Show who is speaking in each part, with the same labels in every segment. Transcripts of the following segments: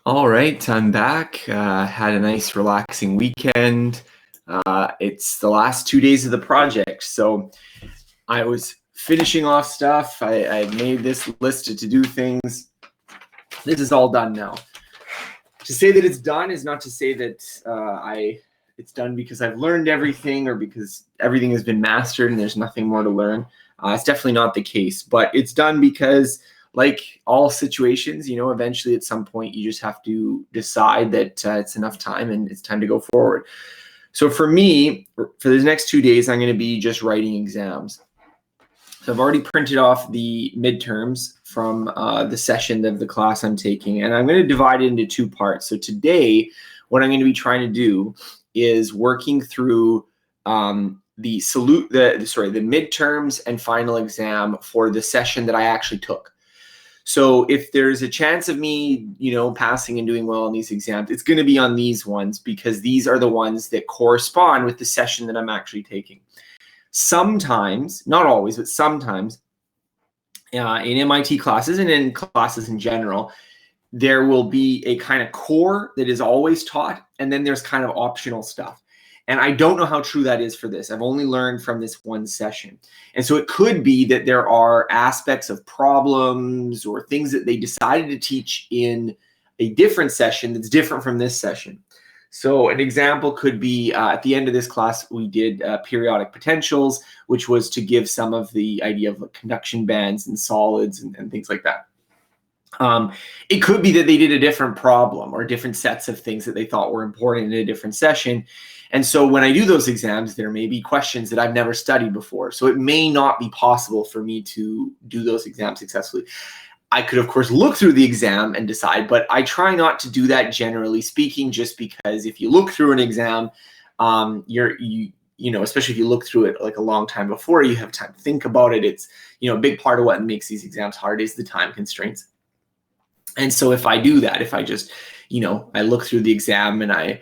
Speaker 1: All right, I'm back. Had a nice relaxing weekend. It's the last 2 days of the project, so I was finishing off stuff. I made this list of to-do things. This is all done now. To say that it's done is not to say that it's done because I've learned everything or because everything has been mastered and there's nothing more to learn. It's definitely not the case, but it's done because, like all situations, eventually at some point you just have to decide that it's enough time and it's time to go forward. So for me, for the next 2 days, I'm going to be just writing exams. So I've already printed off the midterms from the session of the class I'm taking, and I'm going to divide it into 2 parts. So today, what I'm going to be trying to do is working through the midterms and final exam for the session that I actually took. So if there's a chance of me, passing and doing well on these exams, it's going to be on these ones because these are the ones that correspond with the session that I'm actually taking. Sometimes, not always, but sometimes in MIT classes and in classes in general, there will be a kind of core that is always taught, and then there's kind of optional stuff. And I don't know how true that is for this. I've only learned from this one session. And so it could be that there are aspects of problems or things that they decided to teach in a different session that's different from this session. So an example could be at the end of this class, we did periodic potentials, which was to give some of the idea of conduction bands and solids and things like that. It could be that they did a different problem or different sets of things that they thought were important in a different session. And so when I do those exams, there may be questions that I've never studied before. So it may not be possible for me to do those exams successfully. I could, of course, look through the exam and decide, but I try not to do that generally speaking, just because if you look through an exam, especially if you look through it like a long time before, you have time to think about it. It's, a big part of what makes these exams hard is the time constraints. And so if I do that, if I just, I look through the exam and I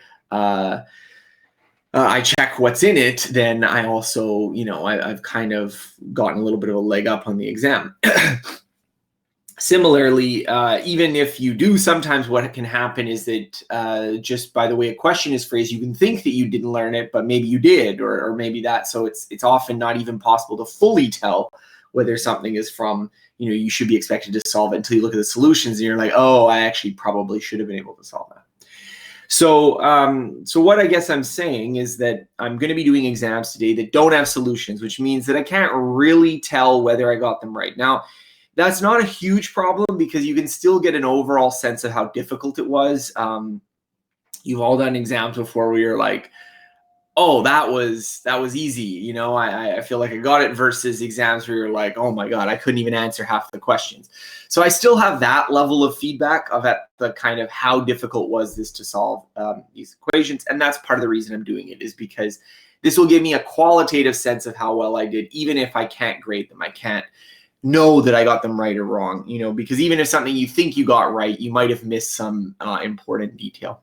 Speaker 1: check what's in it, then I also, I've kind of gotten a little bit of a leg up on the exam. Similarly, even if you do, sometimes what can happen is that just by the way a question is phrased, you can think that you didn't learn it, but maybe you did, or maybe that. So it's often not even possible to fully tell whether something is from, you should be expected to solve it until you look at the solutions and you're like, oh, I actually probably should have been able to solve that. So what I guess I'm saying is that I'm going to be doing exams today that don't have solutions, which means that I can't really tell whether I got them right. Now, that's not a huge problem because you can still get an overall sense of how difficult it was. You've all done exams before where you're like, oh, that was easy. I feel like I got it, versus exams where you're like, oh my God, I couldn't even answer half the questions. So I still have that level of feedback of at the kind of how difficult was this to solve these equations. And that's part of the reason I'm doing it, is because this will give me a qualitative sense of how well I did, even if I can't grade them. I can't know that I got them right or wrong, because even if something you think you got right, you might have missed some important detail.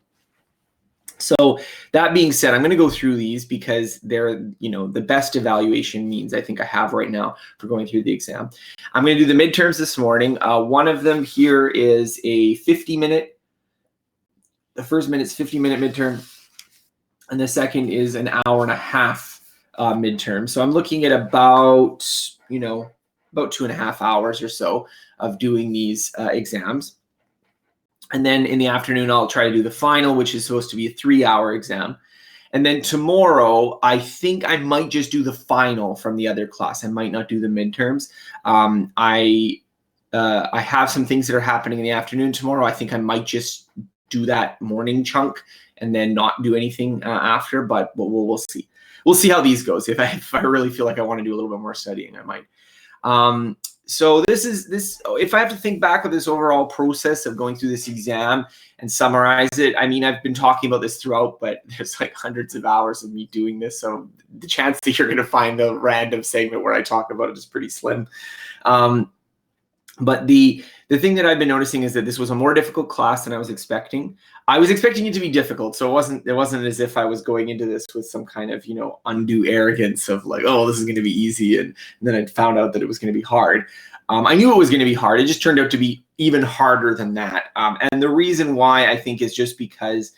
Speaker 1: So that being said, I'm going to go through these because they're, the best evaluation means I think I have right now for going through the exam. I'm going to do the midterms this morning. One of them here is a 50-minute. The first minute's 50-minute midterm, and the second is an hour and a half midterm. So I'm looking at about 2.5 hours or so of doing these exams. And then in the afternoon, I'll try to do the final, which is supposed to be a 3-hour exam. And then tomorrow, I think I might just do the final from the other class. I might not do the midterms. I have some things that are happening in the afternoon tomorrow. I think I might just do that morning chunk and then not do anything after, but we'll see. We'll see how these goes. If I really feel like I want to do a little bit more studying, I might. So this. If I have to think back of this overall process of going through this exam and summarize it, I mean, I've been talking about this throughout, but there's like hundreds of hours of me doing this, so the chance that you're going to find a random segment where I talk about it is pretty slim. But the thing that I've been noticing is that this was a more difficult class than I was expecting. I was expecting it to be difficult, so it wasn't as if I was going into this with some kind of undue arrogance of like, oh, this is going to be easy, and then I found out that it was going to be hard. I knew it was going to be hard. It just turned out to be even harder than that. And the reason why I think is just because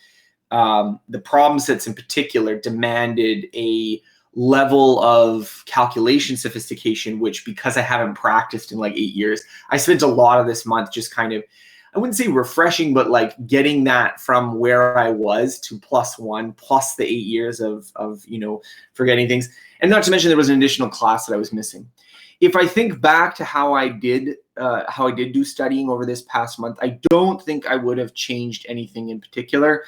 Speaker 1: the problem sets in particular demanded a level of calculation sophistication, which, because I haven't practiced in like 8 years, I spent a lot of this month just kind of, I wouldn't say refreshing, but like getting that from where I was to +1, plus the 8 years of forgetting things. And not to mention there was an additional class that I was missing. If I think back to how I did do studying over this past month, I don't think I would have changed anything in particular.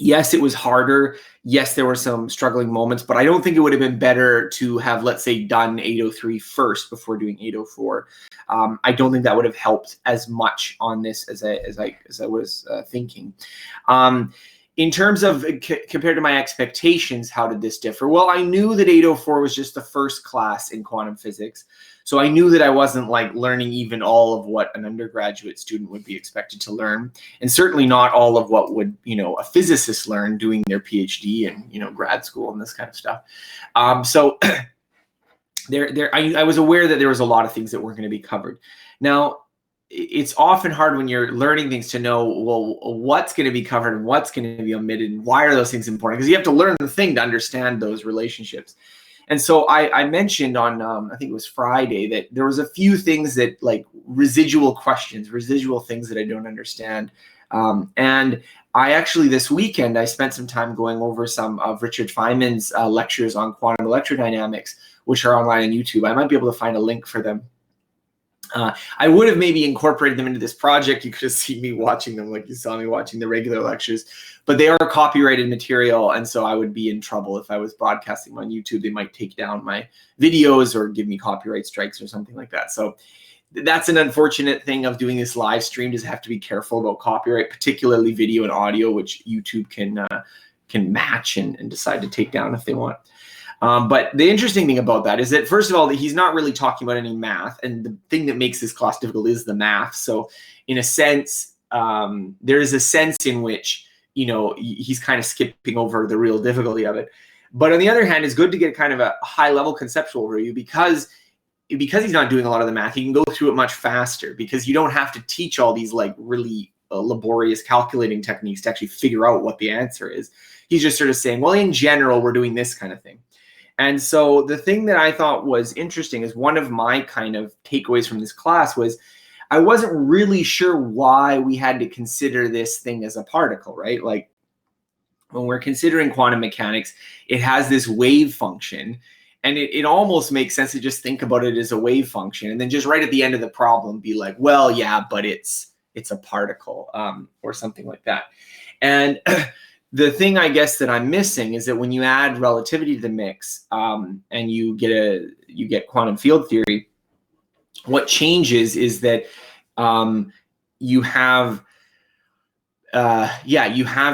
Speaker 1: Yes, it was harder. Yes, there were some struggling moments, but I don't think it would have been better to have, let's say, done 803 first before doing 804. I don't think that would have helped as much on this as I was thinking. In terms of compared to my expectations, how did this differ? Well, I knew that 804 was just the first class in quantum physics. So I knew that I wasn't like learning even all of what an undergraduate student would be expected to learn, and certainly not all of what would, a physicist learn doing their PhD and, grad school and this kind of stuff. So I was aware that there was a lot of things that weren't going to be covered. Now, it's often hard when you're learning things to know, well, what's going to be covered and what's going to be omitted and why are those things important? Because you have to learn the thing to understand those relationships. And so I mentioned on, I think it was Friday, that there was a few things that like residual questions, residual things that I don't understand. And I actually, this weekend, I spent some time going over some of Richard Feynman's lectures on quantum electrodynamics, which are online on YouTube. I might be able to find a link for them. I would have maybe incorporated them into this project. You could have seen me watching them like you saw me watching the regular lectures, but they are copyrighted material. And so I would be in trouble if I was broadcasting on YouTube. They might take down my videos or give me copyright strikes or something like that. So that's an unfortunate thing of doing this live stream, is have to be careful about copyright, particularly video and audio, which YouTube can match and decide to take down if they want. But the interesting thing about that is that, first of all, he's not really talking about any math. And the thing that makes this class difficult is the math. So in a sense, there is a sense in which, he's kind of skipping over the real difficulty of it. But on the other hand, it's good to get kind of a high level conceptual overview because he's not doing a lot of the math. He can go through it much faster because you don't have to teach all these like really laborious calculating techniques to actually figure out what the answer is. He's just sort of saying, well, in general, we're doing this kind of thing. And so the thing that I thought was interesting is one of my kind of takeaways from this class was I wasn't really sure why we had to consider this thing as a particle, right? Like when we're considering quantum mechanics, it has this wave function, and it almost makes sense to just think about it as a wave function. And then just right at the end of the problem, be like, well, yeah, but it's a particle or something like that. And the thing I guess that I'm missing is that when you add relativity to the mix and you get quantum field theory, what changes is that you have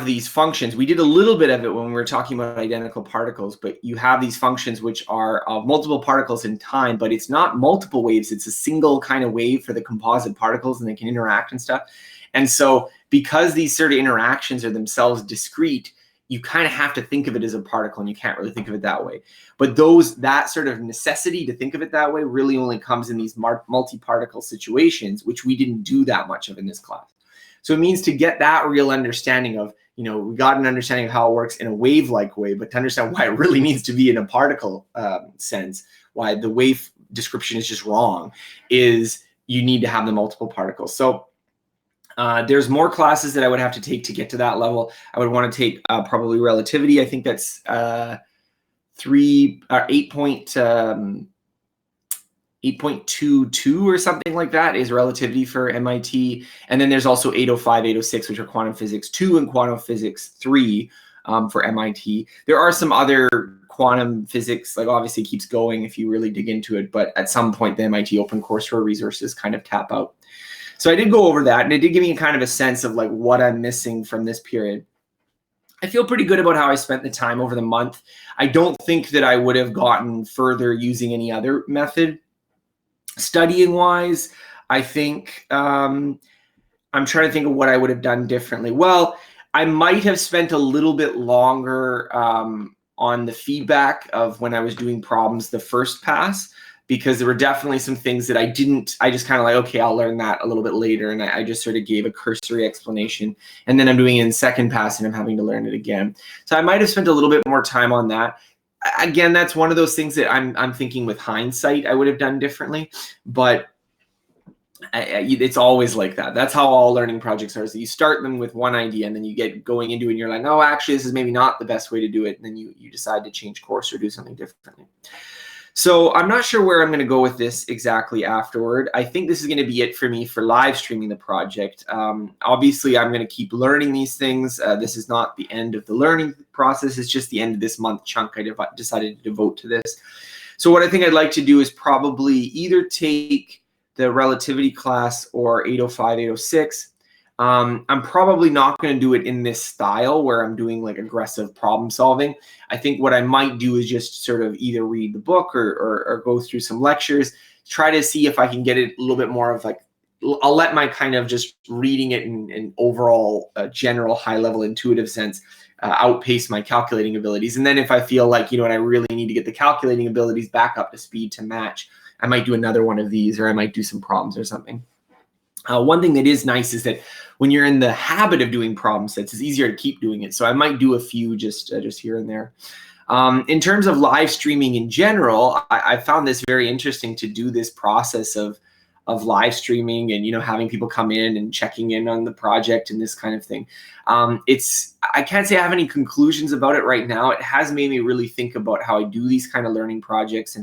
Speaker 1: these functions. We did a little bit of it when we were talking about identical particles, but you have these functions which are of multiple particles in time, but it's not multiple waves. It's a single kind of wave for the composite particles, and they can interact and stuff. And so because these sort of interactions are themselves discrete, you kind of have to think of it as a particle, and you can't really think of it that way. But that sort of necessity to think of it that way really only comes in these multi-particle situations, which we didn't do that much of in this class. So it means to get that real understanding of, we got an understanding of how it works in a wave-like way, but to understand why it really needs to be in a particle sense, why the wave description is just wrong, is you need to have the multiple particles. So there's more classes that I would have to take to get to that level. I would want to take probably relativity. I think that's 8.22 or something like that is relativity for MIT. And then there's also 805, 806, which are quantum physics 2 and quantum physics 3 for MIT. There are some other quantum physics, like obviously it keeps going if you really dig into it, but at some point the MIT OpenCourseware resources kind of tap out. So I did go over that, and it did give me kind of a sense of like what I'm missing from this period. I feel pretty good about how I spent the time over the month. I don't think that I would have gotten further using any other method. Studying wise, I think I'm trying to think of what I would have done differently. Well, I might have spent a little bit longer on the feedback of when I was doing problems the first pass, because there were definitely some things that I just kind of like, okay, I'll learn that a little bit later. And I just sort of gave a cursory explanation, and then I'm doing it in second pass and I'm having to learn it again. So I might have spent a little bit more time on that. Again, that's one of those things that I'm thinking with hindsight, I would have done differently, but it's always like that. That's how all learning projects are. Is that you start them with one idea, and then you get going into it and you're like, oh, actually, this is maybe not the best way to do it. And then you decide to change course or do something differently. So I'm not sure where I'm going to go with this exactly afterward. I think this is going to be it for me for live streaming the project. Obviously, I'm going to keep learning these things. This is not the end of the learning process. It's just the end of this month chunk I decided to devote to this. So what I think I'd like to do is probably either take the relativity class or 805, 806. I'm probably not going to do it in this style where I'm doing like aggressive problem solving. I think what I might do is just sort of either read the book or go through some lectures, try to see if I can get it a little bit more of like, I'll let my kind of just reading it in overall general high level intuitive sense outpace my calculating abilities. And then if I feel like, you know what, I really need to get the calculating abilities back up to speed to match, I might do another one of these, or I might do some problems or something. One thing that is nice is that when you're in the habit of doing problem sets, it's easier to keep doing it. So I might do a few just here and there. In terms of live streaming in general, I found this very interesting to do this process of live streaming and, you know, having people come in and checking in on the project and this kind of thing. I can't say I have any conclusions about it right now. It has made me really think about how I do these kind of learning projects,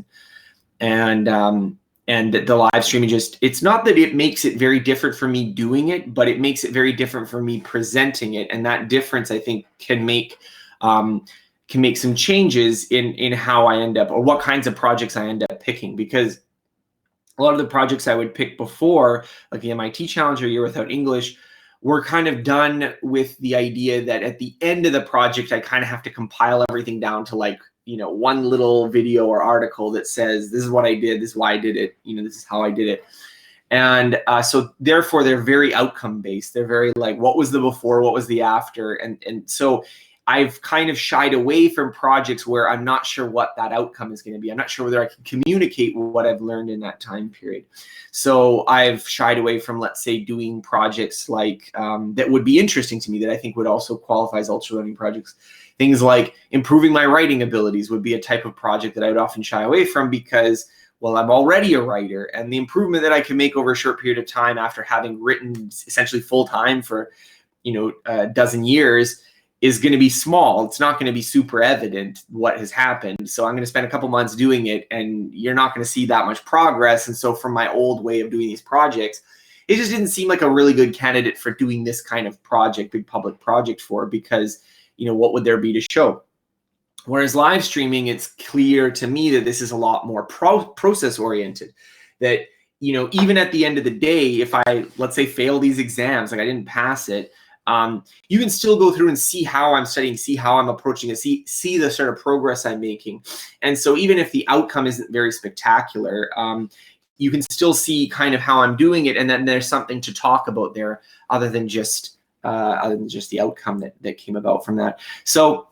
Speaker 1: and the live streaming it's not that it makes it very different for me doing it, but it makes it very different for me presenting it. And that difference, I think, can make some changes in how I end up, or what kinds of projects I end up picking. Because a lot of the projects I would pick before, like the MIT Challenge or Year Without English, were kind of done with the idea that at the end of the project, I kind of have to compile everything down to like, you know, one little video or article that says, this is what I did, this is why I did it, you know, this is how I did it. And so therefore they're very outcome based. They're very like, what was the before, what was the after? And so I've kind of shied away from projects where I'm not sure what that outcome is going to be. I'm not sure whether I can communicate what I've learned in that time period. So I've shied away from, let's say, doing projects like that would be interesting to me, that I think would also qualify as ultra learning projects. Things like improving my writing abilities would be a type of project that I would often shy away from because, well, I'm already a writer, and the improvement that I can make over a short period of time after having written essentially full time for, you know, a dozen years is going to be small. It's not going to be super evident what has happened. So I'm going to spend a couple months doing it, and you're not going to see that much progress. And so from my old way of doing these projects, it just didn't seem like a really good candidate for doing this kind of project, big public project for, because, you know, what would there be to show? Whereas live streaming, it's clear to me that this is a lot more process oriented, that, you know, even at the end of the day, if I, let's say, fail these exams, like I didn't pass it, you can still go through and see how I'm studying, see how I'm approaching it, see the sort of progress I'm making. And so even if the outcome isn't very spectacular, you can still see kind of how I'm doing it. And then there's something to talk about there other than just the outcome that came about from that. So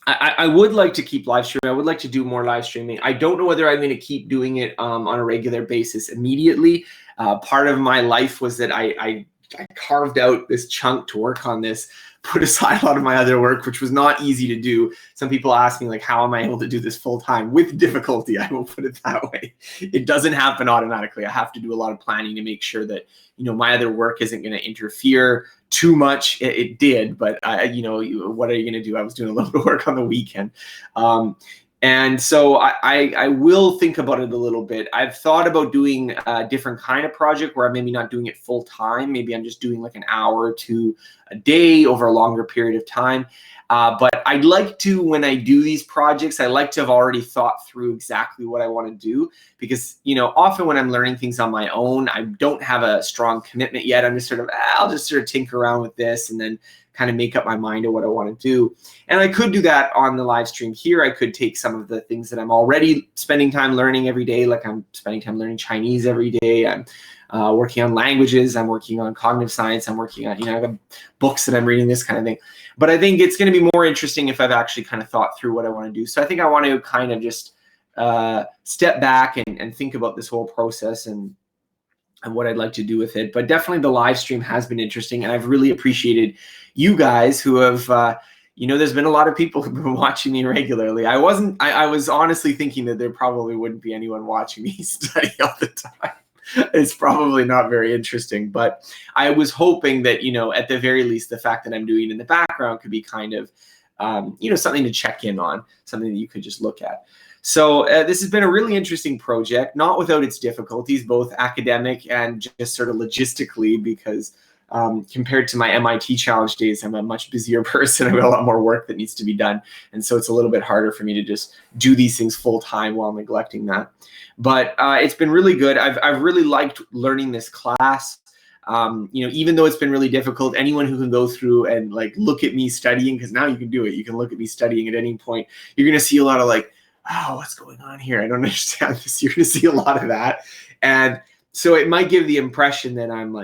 Speaker 1: I would like to keep live streaming. I would like to do more live streaming. I don't know whether I'm going to keep doing it on a regular basis immediately. Part of my life was that I carved out this chunk to work on this, put aside a lot of my other work, which was not easy to do. Some people ask me, like, how am I able to do this full time? With difficulty, I will put it that way. It doesn't happen automatically. I have to do a lot of planning to make sure that, you know, my other work isn't going to interfere too much. It did, but you know, what are you going to do? I was doing a little bit of work on the weekend. And so I will think about it a little bit. I've thought about doing a different kind of project where I'm maybe not doing it full time. Maybe I'm just doing like an hour or two a day over a longer period of time. But I'd like to, when I do these projects, I like to have already thought through exactly what I want to do, because, you know, often when I'm learning things on my own, I don't have a strong commitment yet. I'm just sort of, I'll just sort of tinker around with this and then kind of make up my mind of what I want to do. And I could do that on the live stream here. I could take some of the things that I'm already spending time learning every day, like I'm spending time learning Chinese every day. I'm working on languages. I'm working on cognitive science. I'm working on, you know, I have books that I'm reading, this kind of thing. But I think it's going to be more interesting if I've actually kind of thought through what I want to do. So I think I want to kind of just step back and think about this whole process and what I'd like to do with it. But definitely the live stream has been interesting, and I've really appreciated you guys who have, there's been a lot of people who've been watching me regularly. I was honestly thinking that there probably wouldn't be anyone watching me study all the time. It's probably not very interesting, but I was hoping that, at the very least, the fact that I'm doing it in the background could be kind of, something to check in on, something that you could just look at. So this has been a really interesting project, not without its difficulties, both academic and just sort of logistically, because compared to my MIT challenge days, I'm a much busier person. I've got a lot more work that needs to be done. And so it's a little bit harder for me to just do these things full time while neglecting that. But it's been really good. I've really liked learning this class. Even though it's been really difficult, anyone who can go through and look at me studying, because now you can do it. You can look at me studying at any point. You're going to see a lot of oh, what's going on here? I don't understand this. You're going to see a lot of that. And so it might give the impression that I'm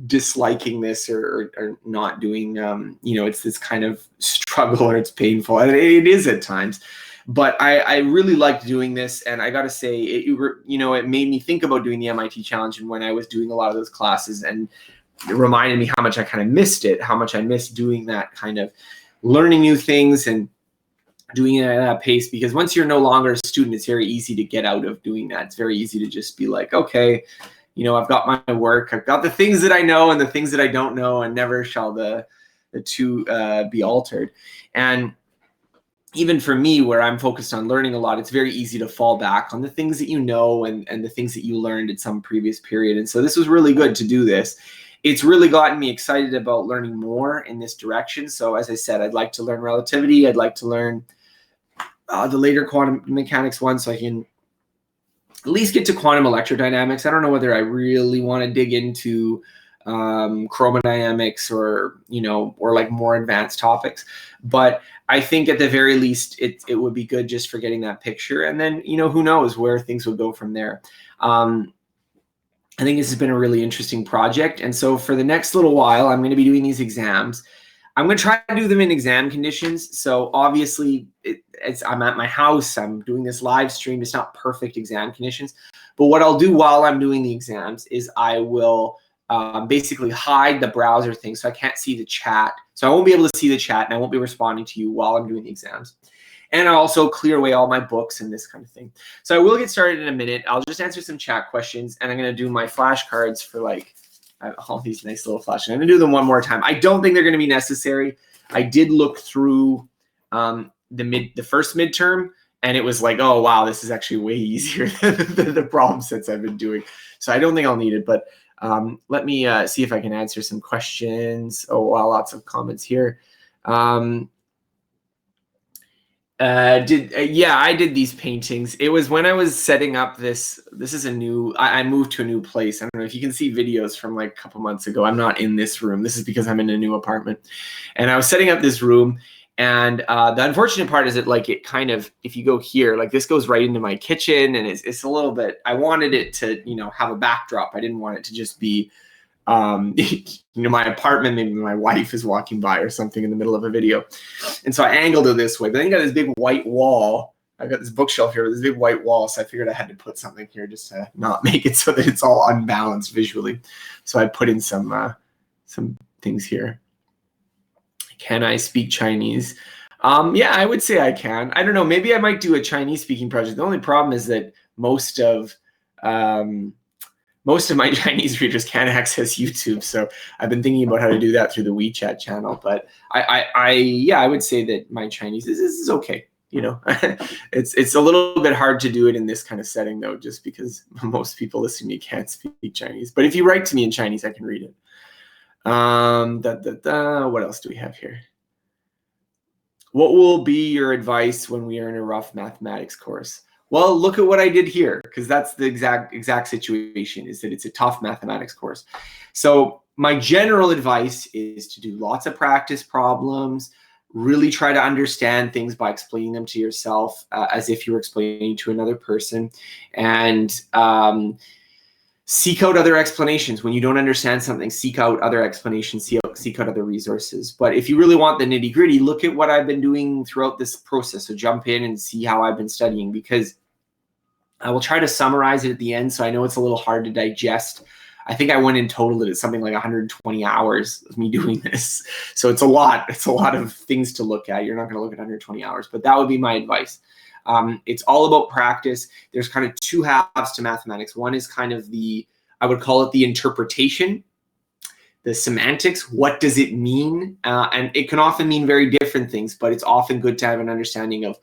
Speaker 1: disliking this or not doing, it's this kind of struggle or it's painful. And it is at times. But I really liked doing this. And I got to say, it made me think about doing the MIT challenge and when I was doing a lot of those classes, and it reminded me how much I kind of missed it, how much I missed doing that kind of learning new things and doing it at that pace, because once you're no longer a student, it's very easy to get out of doing that. It's very easy to just be like, okay, I've got my work, I've got the things that I know and the things that I don't know, and never shall the two be altered. And even for me, where I'm focused on learning a lot, it's very easy to fall back on the things that you know and the things that you learned in some previous period. And so this was really good to do this. It's really gotten me excited about learning more in this direction. So as I said, I'd like to learn relativity. I'd like to learn the later quantum mechanics one, so I can at least get to quantum electrodynamics. I don't know whether I really want to dig into chromodynamics or more advanced topics, but I think at the very least it would be good just for getting that picture, and then who knows where things will go from there. I think this has been a really interesting project, and so for the next little while I'm going to be doing these exams. I'm going to try to do them in exam conditions. So obviously I'm at my house, I'm doing this live stream. It's not perfect exam conditions, but what I'll do while I'm doing the exams is I will basically hide the browser thing so I can't see the chat. So I won't be able to see the chat and I won't be responding to you while I'm doing the exams. And I'll also clear away all my books and this kind of thing. So I will get started in a minute. I'll just answer some chat questions, and I'm going to do my flashcards for all these nice little flashes. I'm going to do them one more time. I don't think they're going to be necessary. I did look through the first midterm, and it was like, oh, wow, this is actually way easier than the problem sets I've been doing. So I don't think I'll need it, but let me see if I can answer some questions. Oh, wow, lots of comments here. I did these paintings. It was when I was setting up this is I moved to a new place. I don't know if you can see videos from a couple months ago. I'm not in this room. This is because I'm in a new apartment. And I was setting up this room, and the unfortunate part is that it kind of, if you go here, this goes right into my kitchen, and it's a little bit, I wanted it to, have a backdrop. I didn't want it to just be my apartment, maybe my wife is walking by or something in the middle of a video. And so I angled it this way, but then you got this big white wall. I've got this bookshelf here with this big white wall. So I figured I had to put something here just to not make it so that it's all unbalanced visually. So I put in some things here. Can I speak Chinese? Yeah, I would say I can. I don't know. Maybe I might do a Chinese speaking project. The only problem is that most of my Chinese readers can't access YouTube, so I've been thinking about how to do that through the WeChat channel. But I would say that my Chinese is okay. It's a little bit hard to do it in this kind of setting, though, just because most people listening to me can't speak Chinese. But if you write to me in Chinese, I can read it. What else do we have here? What will be your advice when we are in a rough mathematics course? Well, look at what I did here, because that's the exact situation, is that it's a tough mathematics course. So my general advice is to do lots of practice problems, really try to understand things by explaining them to yourself as if you were explaining to another person. And seek out other explanations. When you don't understand something, seek out other explanations, seek out other resources. But if you really want the nitty gritty, look at what I've been doing throughout this process. So jump in and see how I've been studying, because I will try to summarize it at the end. So I know it's a little hard to digest. I think I went in total at something like 120 hours of me doing this. So it's a lot. It's a lot of things to look at. You're not going to look at 120 hours, but that would be my advice. It's all about practice. There's kind of two halves to mathematics. One is kind of I would call it the interpretation, the semantics. What does it mean? And it can often mean very different things, but it's often good to have an understanding of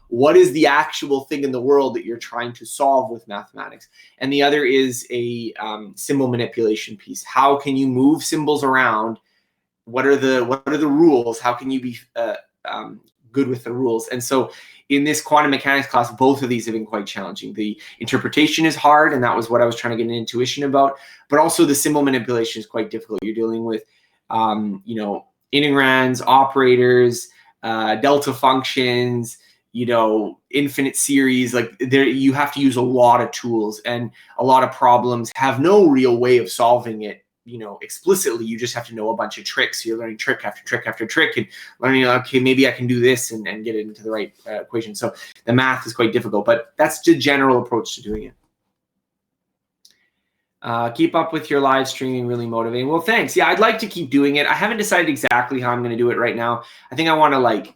Speaker 1: what is the actual thing in the world that you're trying to solve with mathematics. And the other is a symbol manipulation piece. How can you move symbols around? What are the rules? How can you be good with the rules? And so in this quantum mechanics class, both of these have been quite challenging. The interpretation is hard, and that was what I was trying to get an intuition about, but also the symbol manipulation is quite difficult. You're dealing with, integrands, operators, delta functions, infinite series. Like there, you have to use a lot of tools, and a lot of problems have no real way of solving it explicitly. You just have to know a bunch of tricks. You're learning trick after trick after trick, and learning, okay, maybe I can do this and get it into the right equation. So the math is quite difficult, but that's the general approach to doing it. Keep up with your live streaming, really motivating. Well, thanks. Yeah, I'd like to keep doing it. I haven't decided exactly how I'm going to do it right now. I think I want to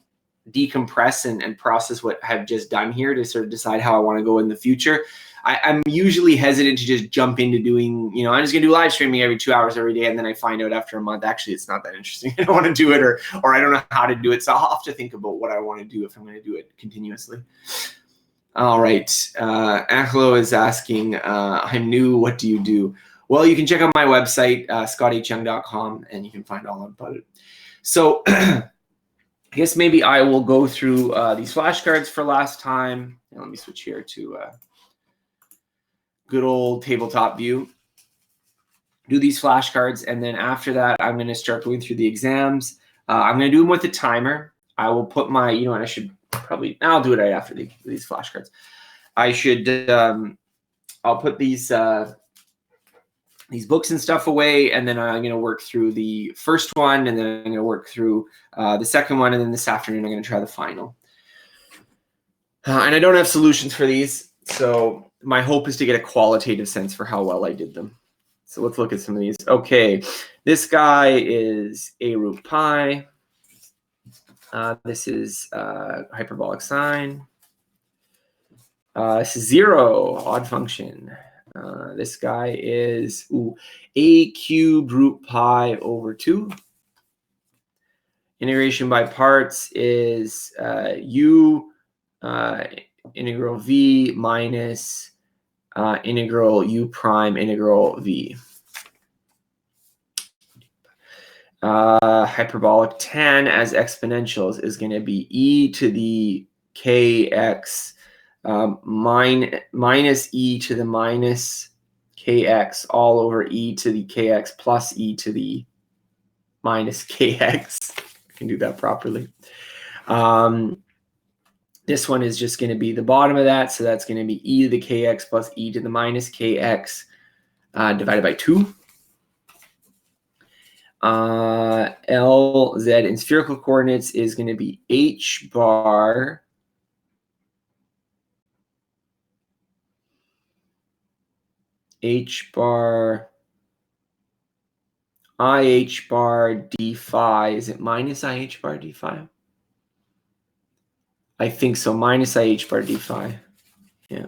Speaker 1: decompress and process what I've just done here to sort of decide how I want to go in the future. I'm usually hesitant to just jump into doing, I'm just gonna do live streaming every 2 hours every day, and then I find out after a month, actually, it's not that interesting. I don't want to do it, or I don't know how to do it. So I'll have to think about what I want to do if I'm going to do it continuously. All right. Angelo is asking, I'm new, what do you do? Well, you can check out my website, scotthyoung.com, and you can find all about it. So I guess maybe I will go through these flashcards for last time. And let me switch here to good old tabletop view. Do these flashcards, and then after that, I'm going to start going through the exams. I'm going to do them with a timer. I will put my, and I should probably, I'll do it right after these flashcards. I should, I'll put these books and stuff away, and then I'm going to work through the first one, and then I'm going to work through the second one, and then this afternoon I'm going to try the final. And I don't have solutions for these, so my hope is to get a qualitative sense for how well I did them. So let's look at some of these. Okay, this guy is a root pi. This is hyperbolic sine. This is 0, odd function. This guy is a cubed root pi over 2. Integration by parts is u integral v minus integral u prime integral v. Hyperbolic tan as exponentials is going to be e to the kx minus e to the minus kx all over e to the kx plus e to the minus kx. I can do that properly. This one is just going to be the bottom of that, so that's going to be e to the kx plus e to the minus kx divided by 2. LZ in spherical coordinates is going to be h bar ih bar d phi. Is it minus ih bar d phi? I think so. Minus ih bar d phi. Yeah.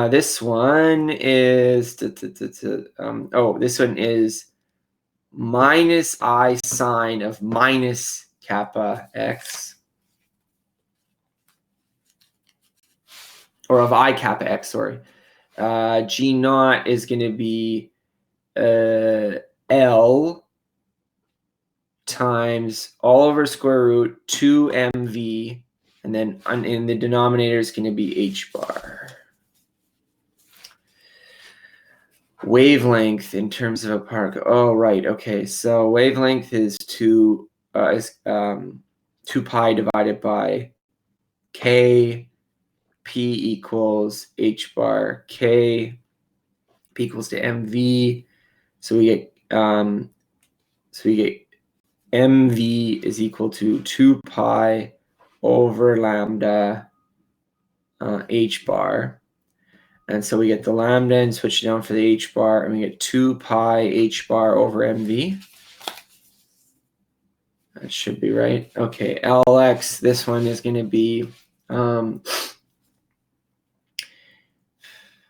Speaker 1: This one is this one is minus I sine of minus kappa x, or of I kappa x, sorry. G naught is going to be L times all over square root 2mv, and then in the denominator is going to be h bar. Wavelength in terms of a particle. Oh, right. Okay. So wavelength is 2 pi divided by k. P equals h bar k P equals to mv. So we get mv is equal to 2 pi over lambda h bar. And so we get the lambda and switch it down for the h bar, and we get 2 pi h bar over mv. That should be right. Okay, Lx, this one is going to be,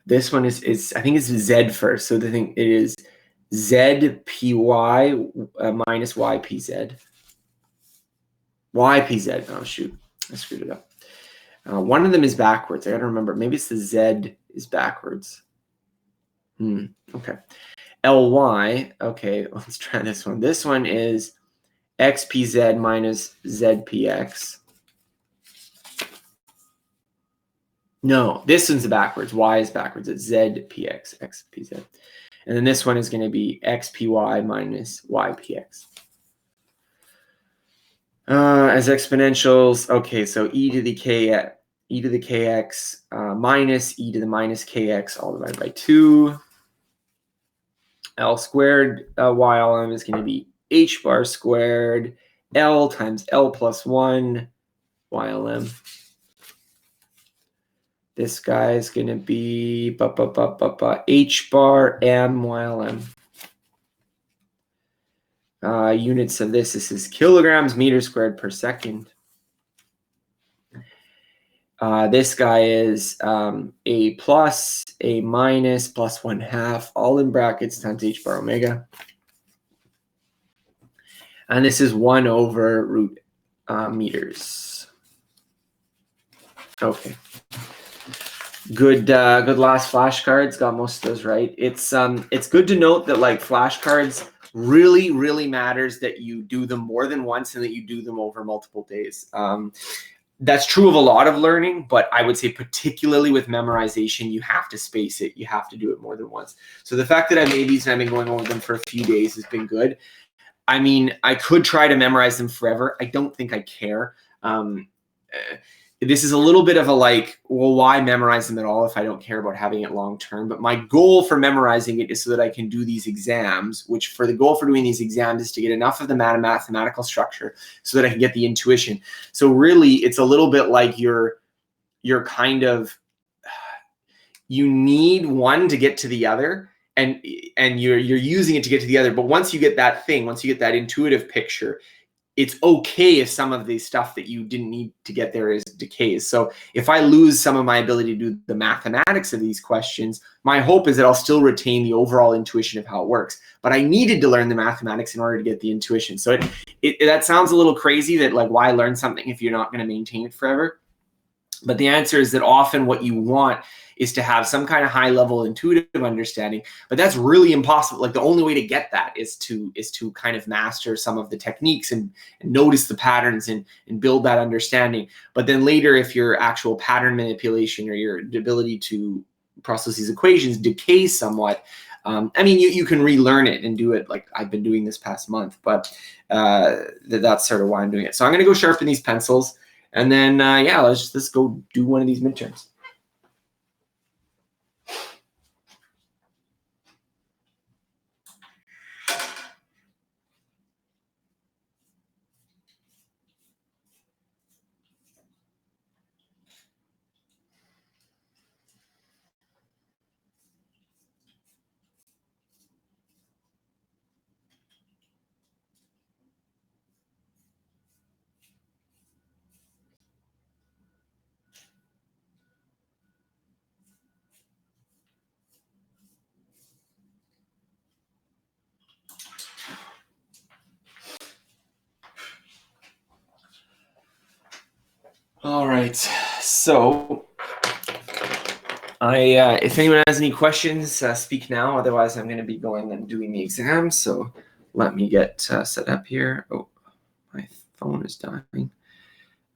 Speaker 1: this one is I think it's Z first. So the thing, it is ZPY minus YPZ. YPZ, oh shoot, I screwed it up. One of them is backwards. I got to remember. Maybe it's the Z is backwards. Okay. Ly, okay, let's try this one. This one is XPZ minus ZPX. No, this one's backwards. Y is backwards. It's ZPX, XPZ. And then this one is going to be XPY minus YPX. As exponentials, okay, so e to the kx minus e to the minus kx all divided by 2. L squared YLM is going to be h bar squared L times L plus 1 YLM. This guy is going to be h bar m YLM. Units of this is kilograms meters squared per second. This guy is a plus, a minus, plus 1/2, all in brackets times h bar omega. And this is 1 over root meters. Okay. Good last flashcards. Got most of those right. It's good to note that like flashcards really matters that you do them more than once and that you do them over multiple days. That's true of a lot of learning, but I would say particularly with memorization, you have to space it. You have to do it more than once. So the fact that I made these and I've been going over them for a few days has been good. I mean, I could try to memorize them forever. I don't think I care. This is a little bit of a like, well, why memorize them at all if I don't care about having it long term? But my goal for memorizing it is so that I can do these exams, which for the goal for doing these exams is to get enough of the mathematical structure so that I can get the intuition. So really, it's a little bit like you're kind of, you need one to get to the other, and you're using it to get to the other. But once you get that thing, once you get that intuitive picture, it's okay if some of the stuff that you didn't need to get there is decays. So if I lose some of my ability to do the mathematics of these questions, my hope is that I'll still retain the overall intuition of how it works. But I needed to learn the mathematics in order to get the intuition. So that sounds a little crazy, that like, why learn something if you're not going to maintain it forever? But the answer is that often what you want is to have some kind of high level intuitive understanding, but that's really impossible. Like the only way to get that is to kind of master some of the techniques and notice the patterns and build that understanding. But then later, if your actual pattern manipulation or your ability to process these equations decays somewhat, I mean, you can relearn it and do it like I've been doing this past month, but that's sort of why I'm doing it. So I'm going to go sharpen these pencils, and then yeah, let's go do one of these midterms. All right, so if anyone has any questions, speak now. Otherwise, I'm going to be going and doing the exam. So let me get set up here. Oh, my phone is dying.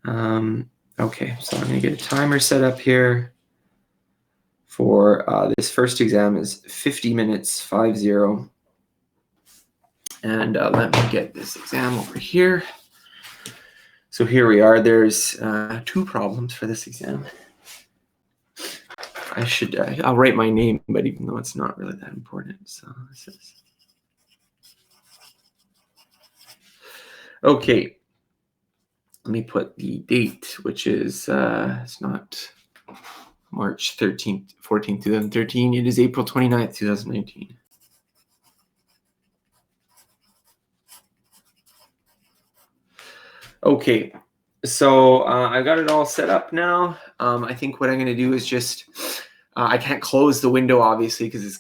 Speaker 1: Okay, so I'm going to get a timer set up here for this first exam is 50 minutes, 50. And let me get this exam over here. So here we are. There's 2 problems for this exam. I should, I'll write my name, but even though it's not really that important. So this is, okay. Let me put the date, which is, it's not March 13th, 14th, 2013. It is April 29th, 2019. Okay, so I got it all set up now. I think what I'm going to do is just, I can't close the window, obviously, because it's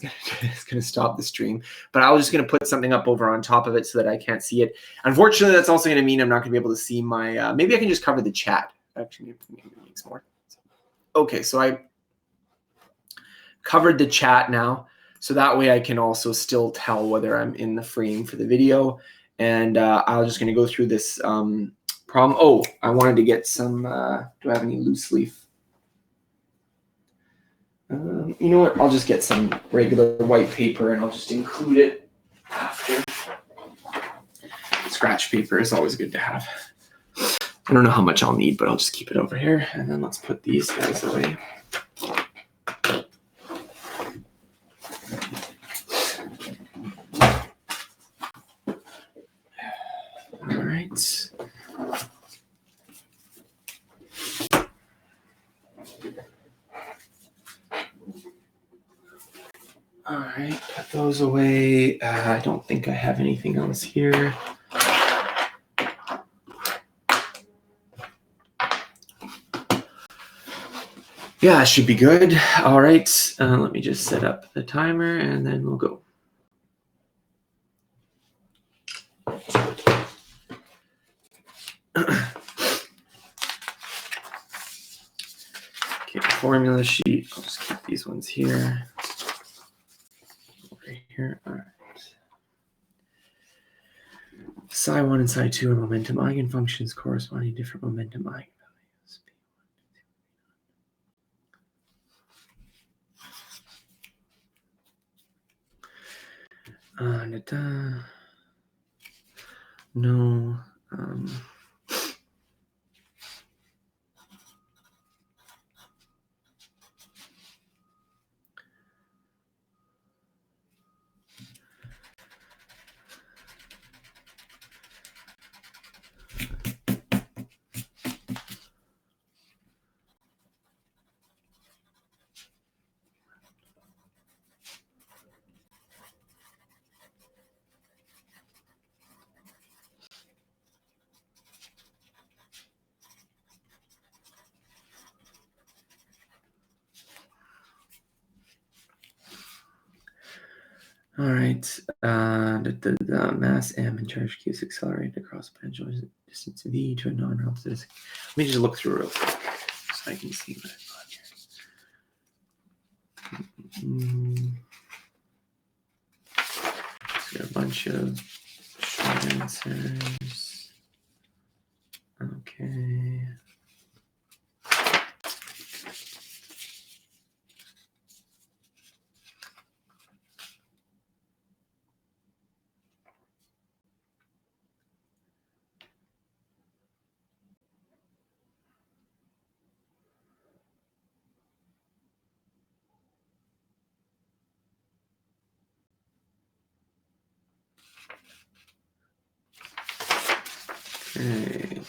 Speaker 1: gonna stop the stream. But I was just going to put something up over on top of it so that I can't see it. Unfortunately, that's also going to mean I'm not going to be able to see my, maybe I can just cover the chat. Actually, maybe it makes more. Okay, so I covered the chat now. So that way I can also still tell whether I'm in the frame for the video. And I'm just going to go through this problem. Oh, I wanted to get some, do I have any loose leaf? You know what? I'll just get some regular white paper and I'll just include it after. Scratch paper is always good to have. I don't know how much I'll need, but I'll just keep it over here. And then let's put these guys away. All right. All right, put those away. I don't think I have anything else here. Yeah, it should be good. All right, let me just set up the timer and then we'll go. Okay, formula sheet. I'll just keep these ones here. Over here. All right. Psi1 and Psi2 are momentum eigenfunctions corresponding to different momentum eigenvalues. No. All right. The mass m and charge q is accelerated across potential distance v to a non-relative. Let me just look through real quick so I can see what I've got here. Got a bunch of short answers. Okay. Okay.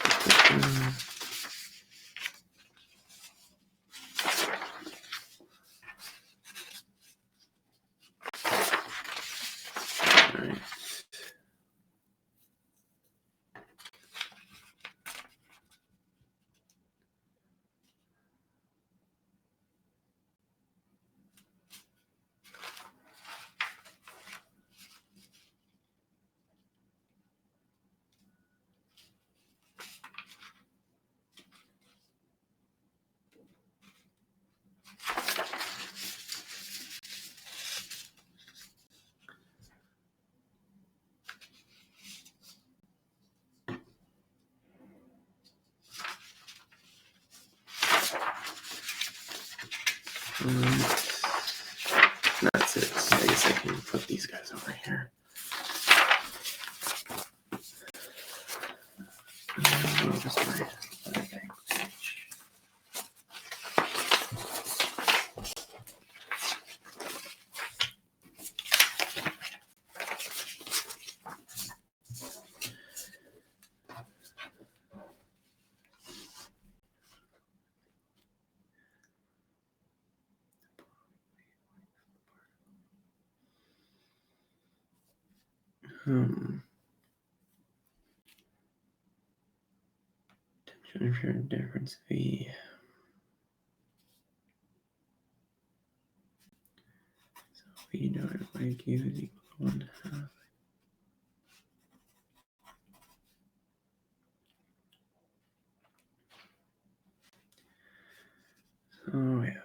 Speaker 1: All right. That's it. So I guess I can put these guys over here. Where's my other thing? Tension difference V. So V divided by Q is equal to 1/2. So we have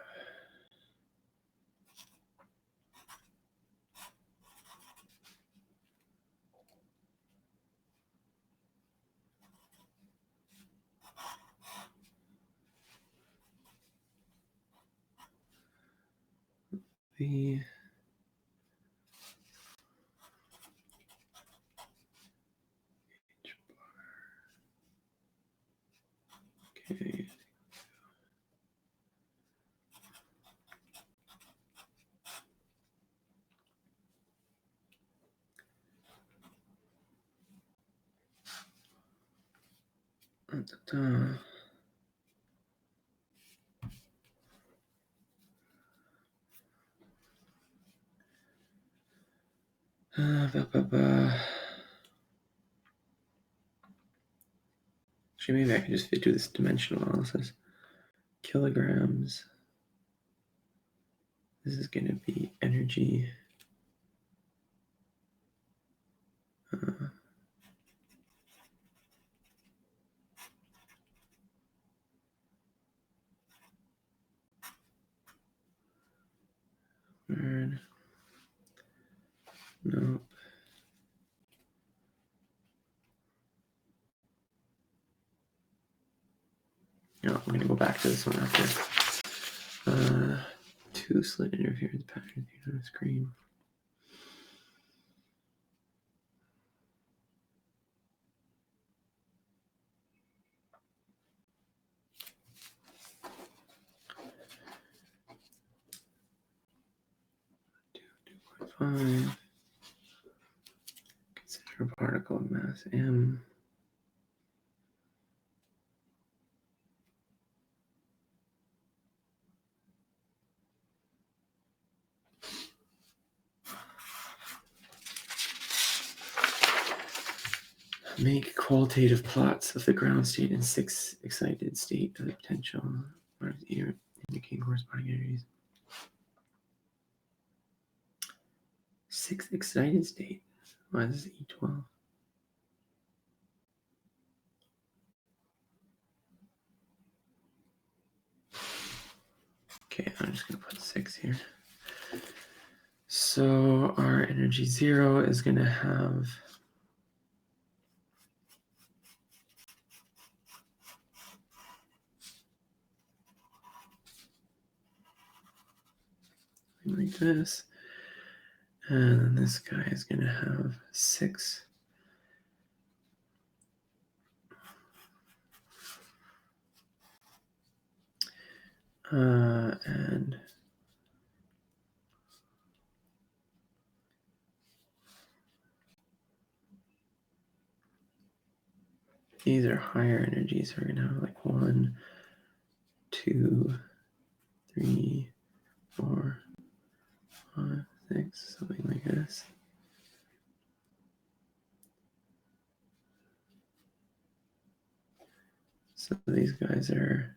Speaker 1: V H bar K. Actually, maybe I can just do this dimensional analysis. Kilograms. This is going to be energy. Word. Nope. No, I'm going to go back to this one after. Two slit interference patterns on the screen. Five. Consider a particle of mass m. Make qualitative plots of the ground state and 6 excited state of the potential, indicating corresponding energies. 6 excited state. Why is this E12? Okay, I'm just going to put 6 here. So our energy 0 is going to have like this. And then this guy is going to have 6. And these are higher energies. We're going to have like 1, 2, 3, 4, 5, 6, something like this. So these guys are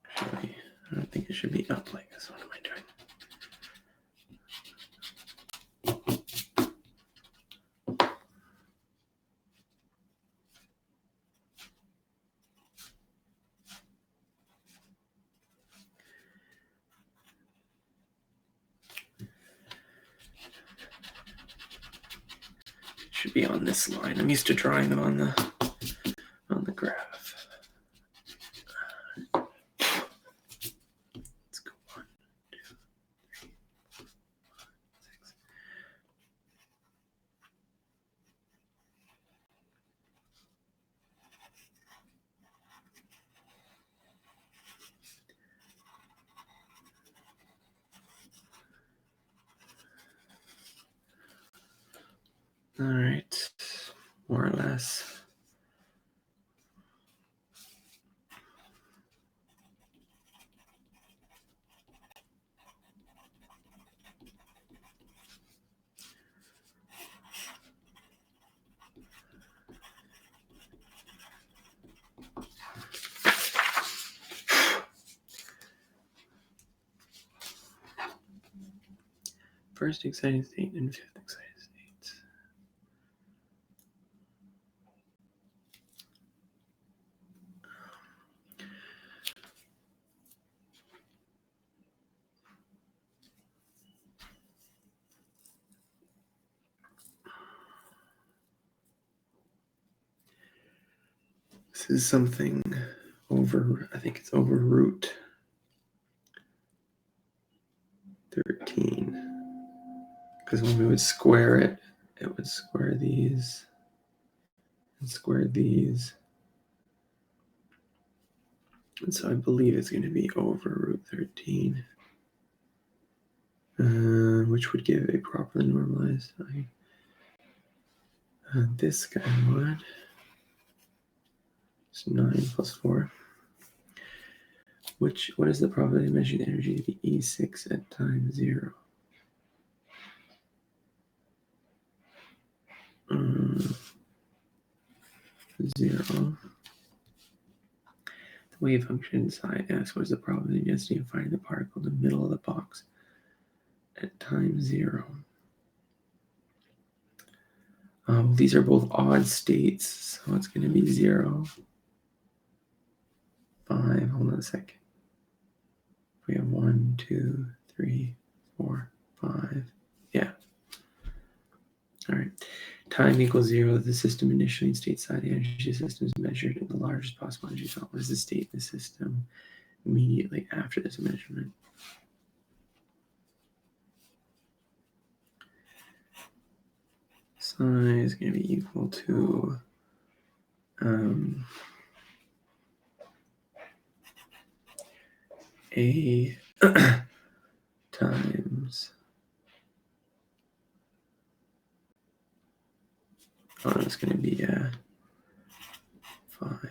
Speaker 1: actually, I don't think it should be up like this. What am I doing? It should be on this line. I'm used to drawing them on the graph. Let's go 1, 2, 3, 4, 5, 6. All right, more or less. first exciting state and fifth exciting state. This is something over, I think it's over root 13. Because when we would square it, it would square these and square these. And so I believe it's going to be over root 13, which would give a properly normalized sign. This guy would. It's 9 plus 4. What is the probability of measuring the energy to be E6 at time 0? Zero. The wave function psi s, what is the probability density of finding the particle in the middle of the box at time 0? These are both odd states, so it's going to be 0, 5. Hold on a second. We have 1, 2, 3, 4, 5. Yeah. All right. Time equals 0. The system initially in state psi, the energy system is measured in the largest possible energy felt. What is the state in the system immediately after this measurement? Psi is going to be equal to A times, it's going to be 5.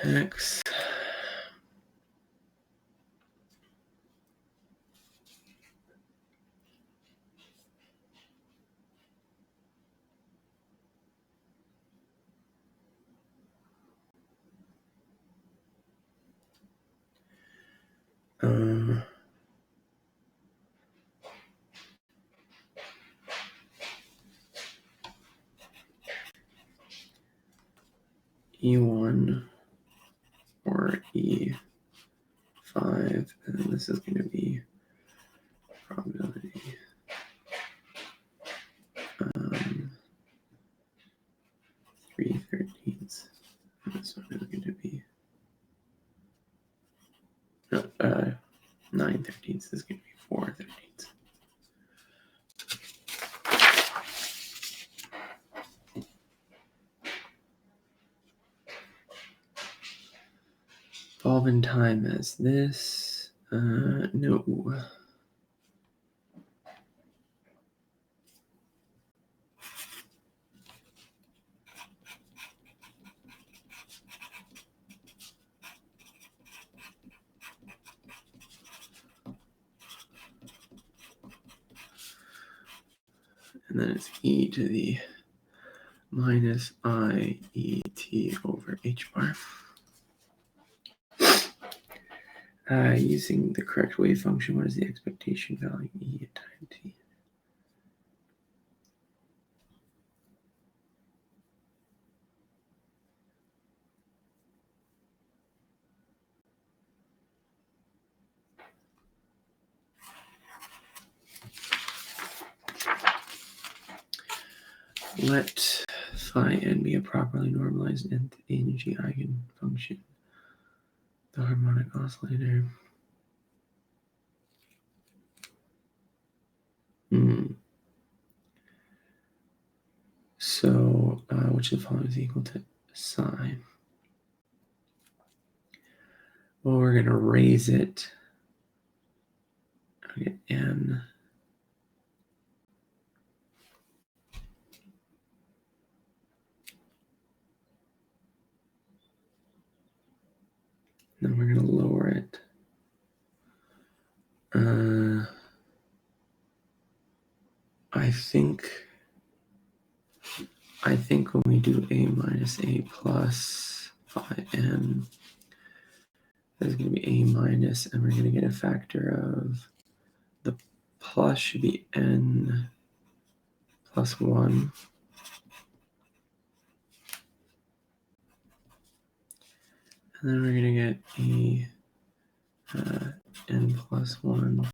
Speaker 1: X E1 or E5, and then this is going to be probability 3/13. And this one is going to be 9/13. This is going to be 4/13. Evolve in time as this. No. And then it's e to the minus I e t over h bar. Using the correct wave function, what is the expectation value e at time t? Let phi n be a properly normalized nth energy eigenfunction. The harmonic oscillator. So, which of the following is equal to psi? Well, we're going to raise it. I'll get n. Then we're going to lower it. I think when we do a minus a plus, phi n. That is going to be a minus, and we're going to get a factor of the plus should be n plus 1. And then we're going to get n plus 1,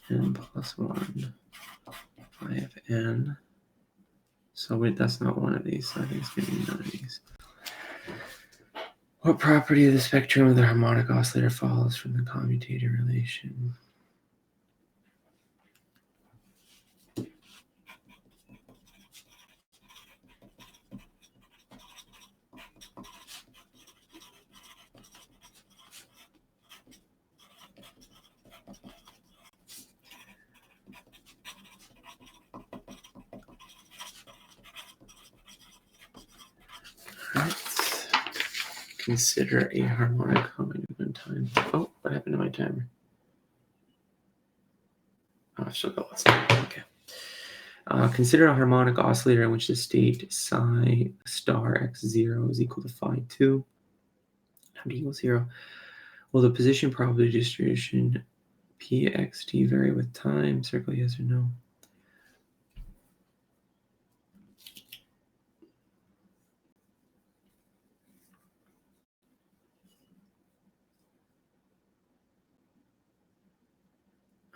Speaker 1: n plus 1, phi of n. So wait, that's not one of these, so I think it's going to be none of these. What property of the spectrum of the harmonic oscillator follows from the commutator relation? Let's consider a harmonic how many time. Oh, what happened to my timer? Oh, I've still got lots of time. Okay. Consider a harmonic oscillator in which the state psi star x0 is equal to phi 2. How do you equal 0? Will the position probability distribution pxt vary with time? Circle yes or no.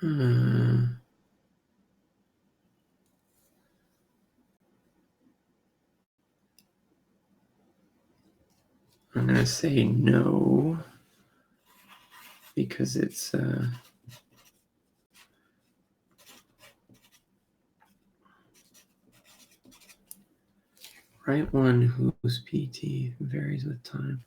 Speaker 1: I'm going to say no because it's write one whose PT varies with time.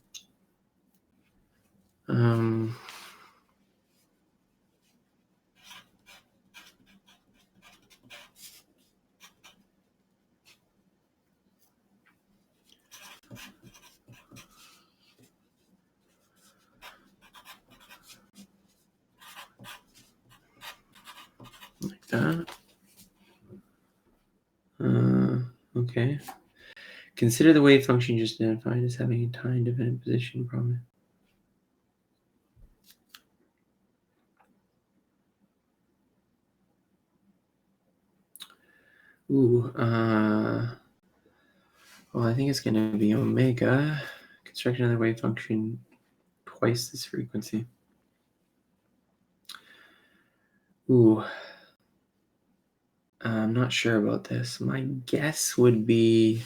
Speaker 1: Like that. Okay. Consider the wave function just identified as having a time-dependent position problem. Well, I think it's going to be omega. Construction of the wave function twice this frequency. I'm not sure about this. My guess would be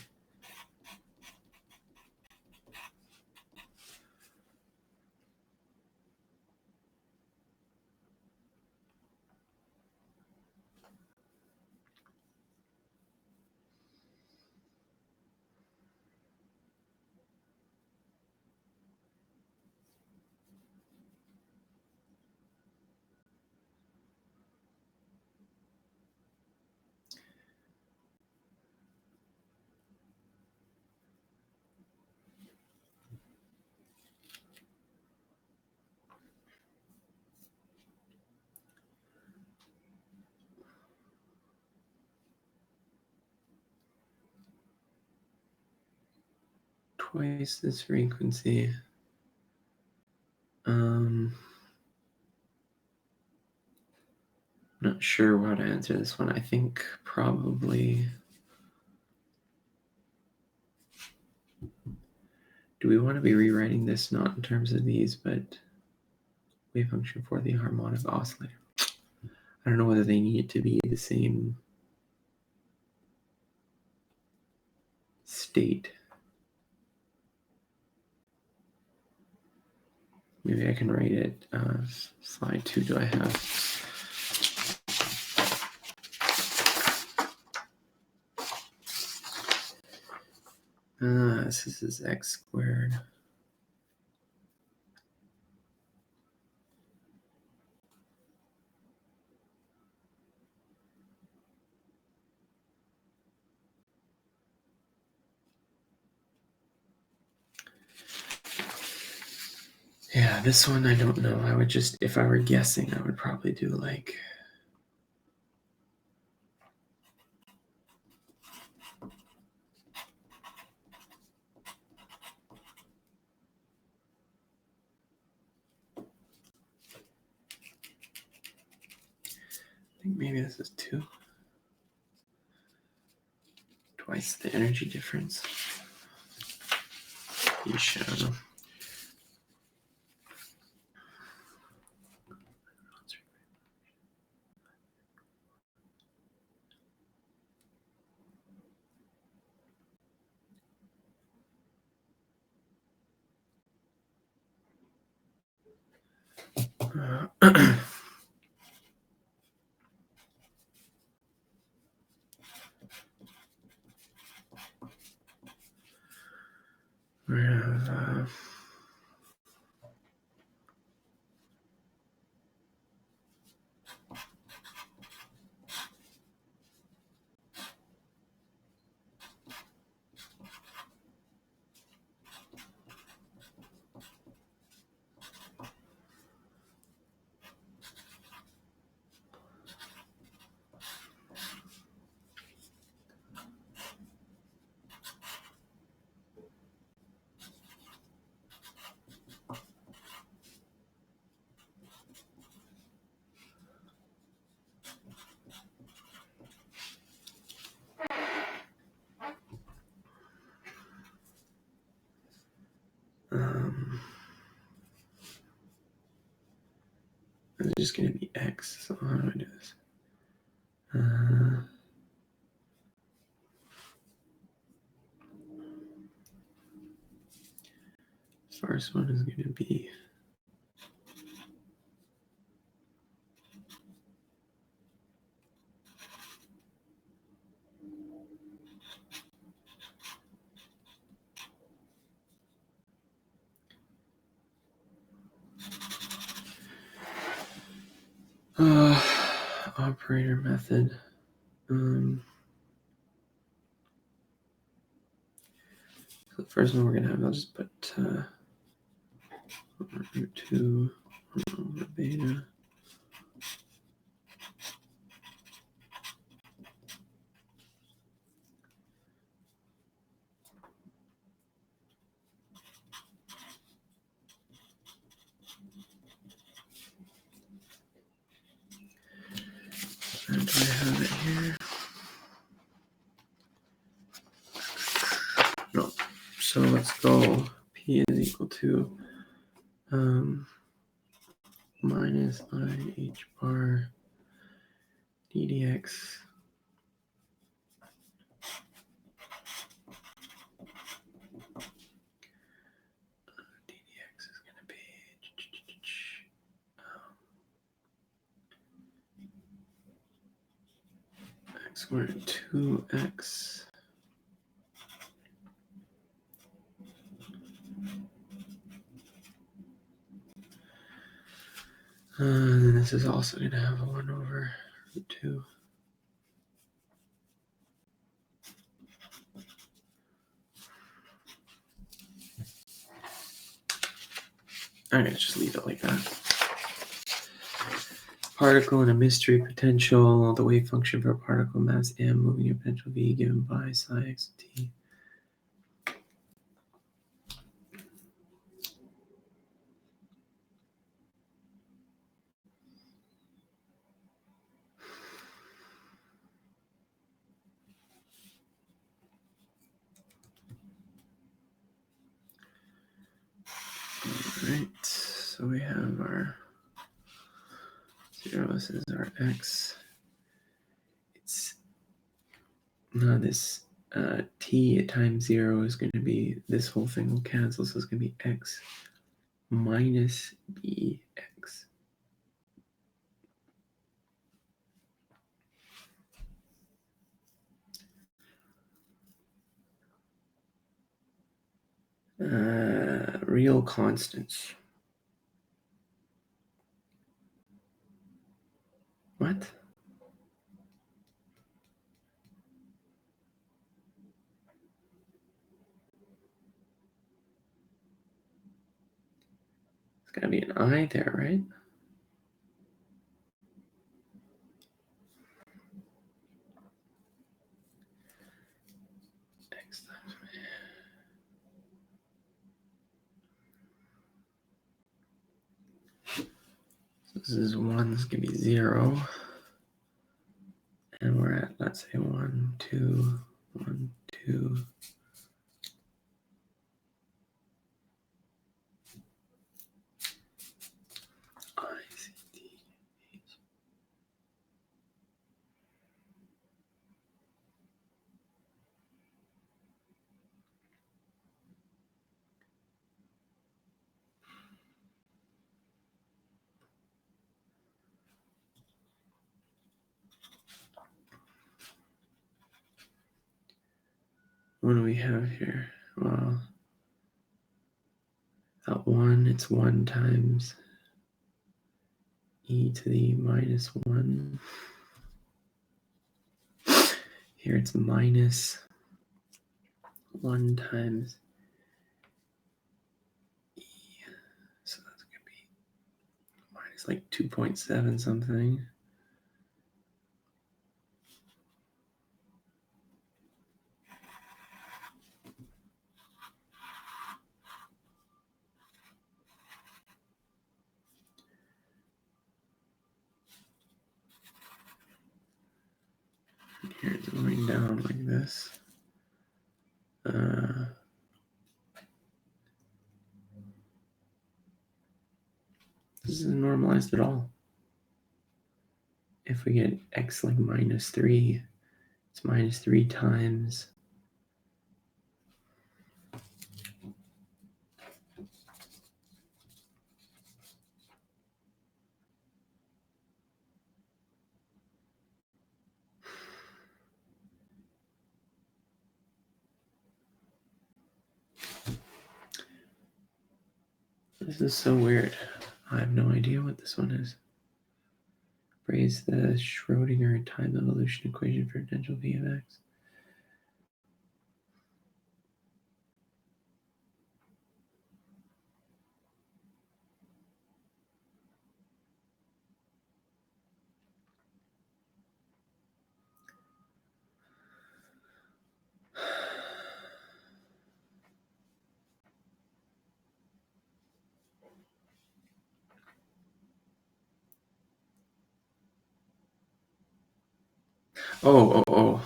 Speaker 1: twice this frequency. Not sure how to answer this one. I think probably. Do we want to be rewriting this not in terms of these, but wave function for the harmonic oscillator? I don't know whether they need it to be the same state. Maybe I can write it. Slide 2, do I have? This is x squared. Yeah, this one I don't know. I would just, if I were guessing, I would probably do like think maybe this is 2. Twice the energy difference. Yeesh, I don't know. We have it's just going to be X. So how do I do this? First one is going to be operator method. So the first one we're going to have, I'll just put root 2 over beta. And do I have it here? No. So let's go. P is equal to minus I h bar ddx is going to be x squared 2x and this is also going to have a 1 over root 2. All right, let's just leave it like that. Particle in a mystery potential. The wave function for a particle mass m moving in potential v given by psi x t. All right, so we have our 0. This is our x. It's now this t at time 0 is going to be, this whole thing will cancel, so it's going to be x minus bx. Real constants. What? It's got to be an I there, right? X times so this is 1, this is going to be 0. say 1, 2, 1, 2. I, C, D, H. What do we have here? Well, that 1, it's 1 times e to the minus 1. Here it's minus 1 times e. So that's going to be minus like 2.7 something. Here it's going down like this. This isn't normalized at all. If we get x like minus 3, it's minus 3 times this is so weird. I have no idea what this one is. Raise the Schrodinger time evolution equation for potential v of x. Oh,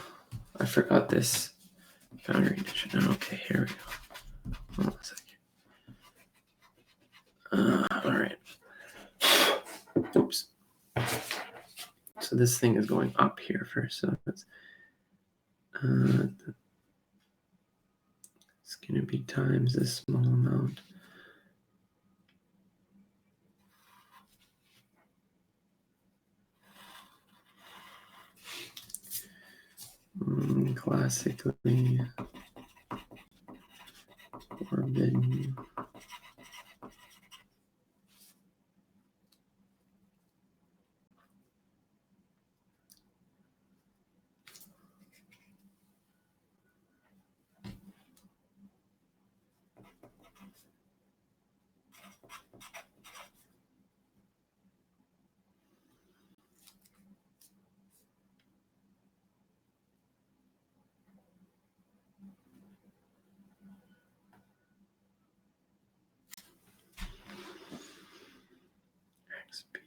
Speaker 1: I forgot this boundary condition. Okay, here we go. Hold on a second. All right. Oops. So this thing is going up here first. So it's going to be times this small amount. Classically forbidden. XPX.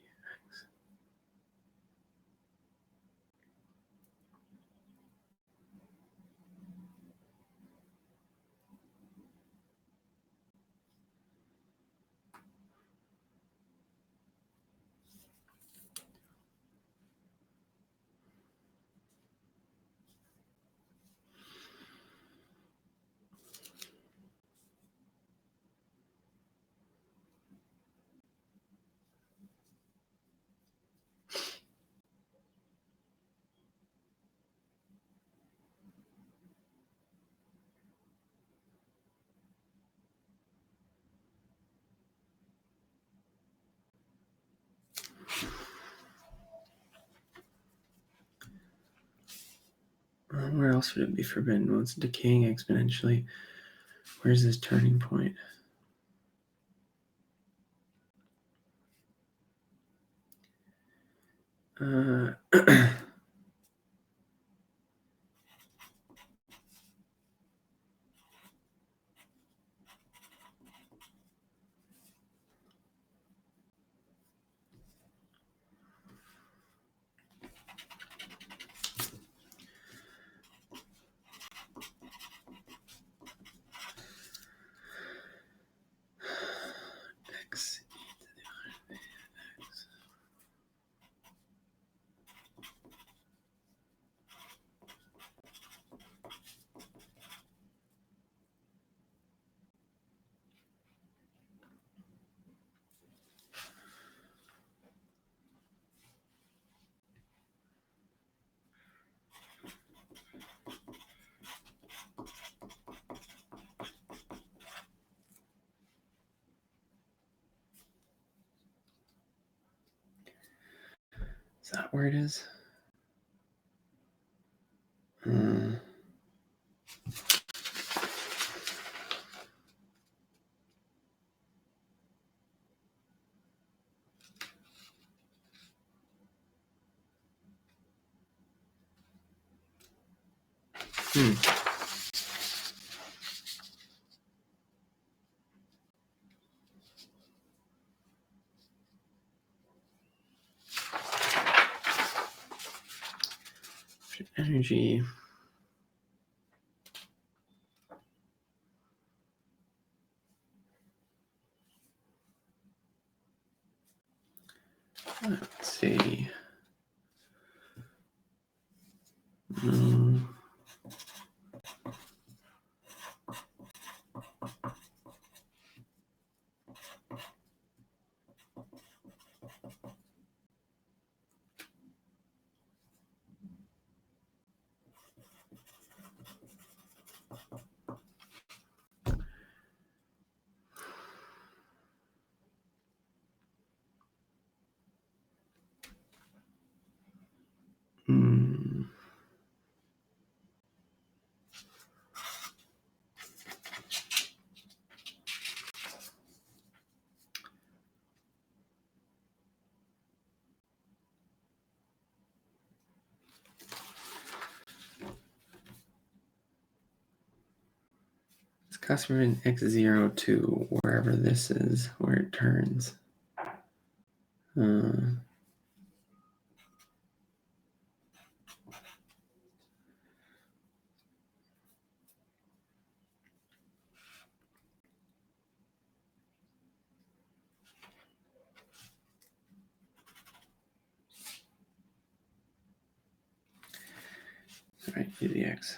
Speaker 1: Where else would it be forbidden? Well, it's decaying exponentially. Where's this turning point?
Speaker 2: that where it is? Energy. Let's see. It's customer in X0 to wherever this is, where it turns. All right, do the X.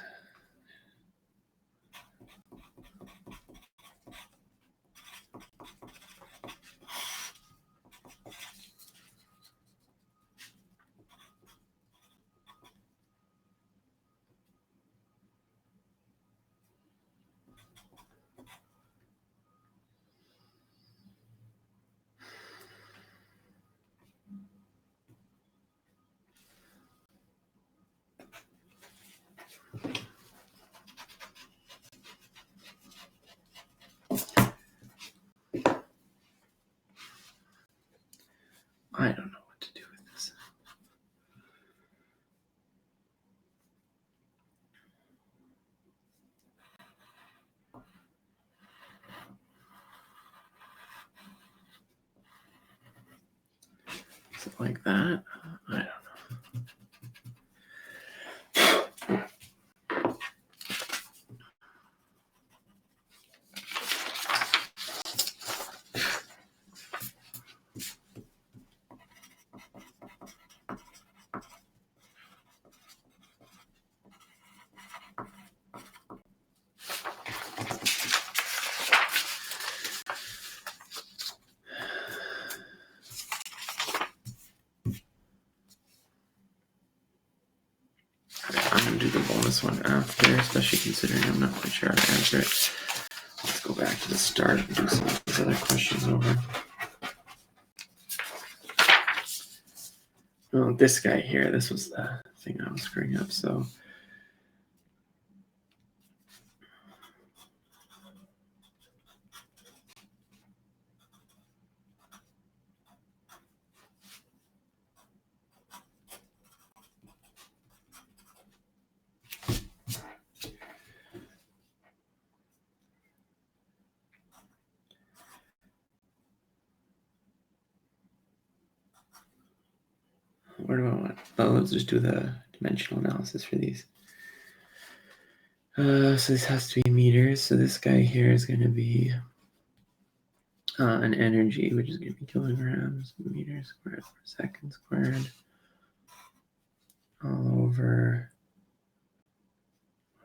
Speaker 2: I don't know what to do with this. Is it like that? I don't know. I'm going to do the bonus one after, especially considering I'm not quite sure how to answer it. Let's go back to the start and do some of these other questions over. Oh, this guy here, this was the thing I was screwing up, so. Where do I want? Oh, let's just do the dimensional analysis for these. So this has to be meters. So this guy here is going to be an energy, which is going to be kilograms meters squared per second squared all over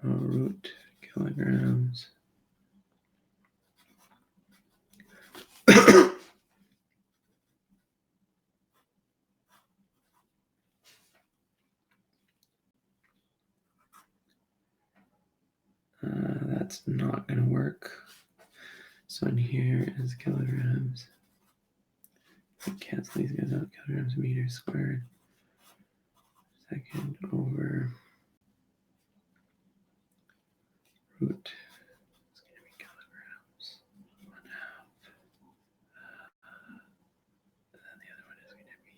Speaker 2: root kilograms. That's not going to work. So in here is kilograms. Cancel these guys out. Kilograms meters squared second over root is going to be kilograms. 1/2. And then the other one is going to be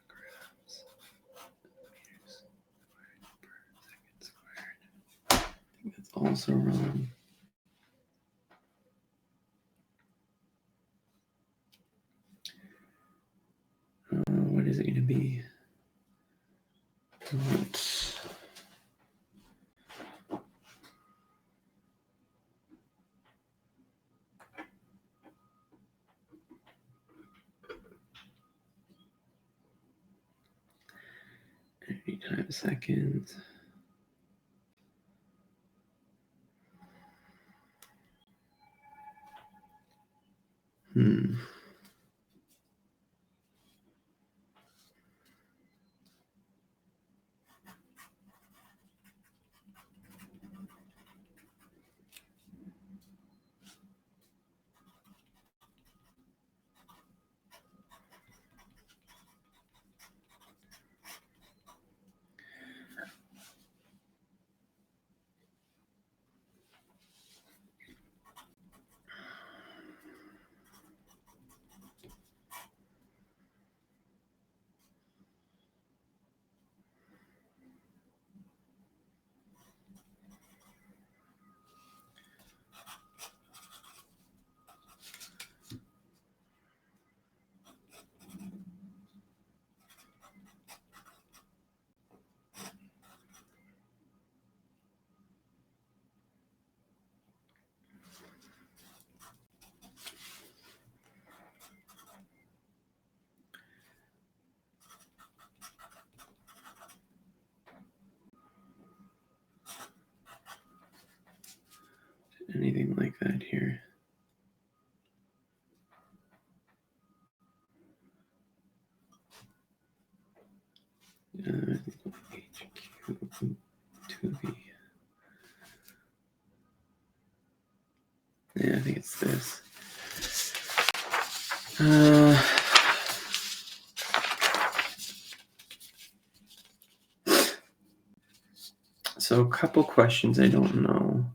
Speaker 2: grams meters squared per second squared. I think that's also wrong. What is it going to be? What? Energy times seconds. Anything like that here. HQ 2V. Yeah, I think it's this. So a couple questions I don't know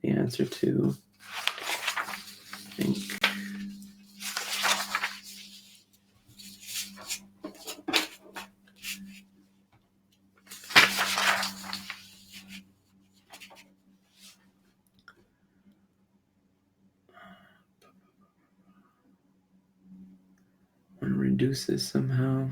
Speaker 2: the answer to. I think. I want to reduce this somehow.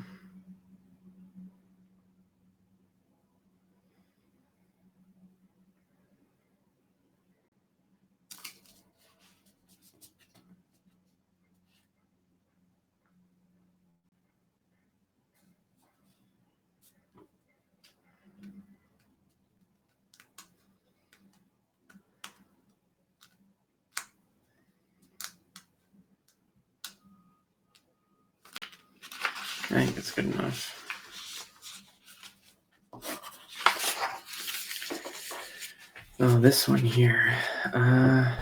Speaker 2: I think that's good enough. Oh, this one here. I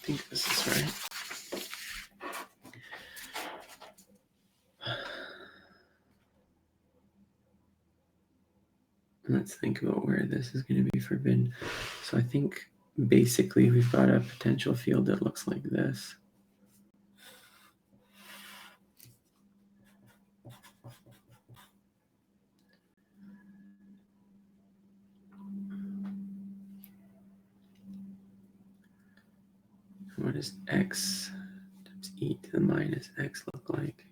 Speaker 2: think this is right. think about where this is going to be forbidden. So I think basically we've got a potential field that looks like this. What does x times e to the minus x look like?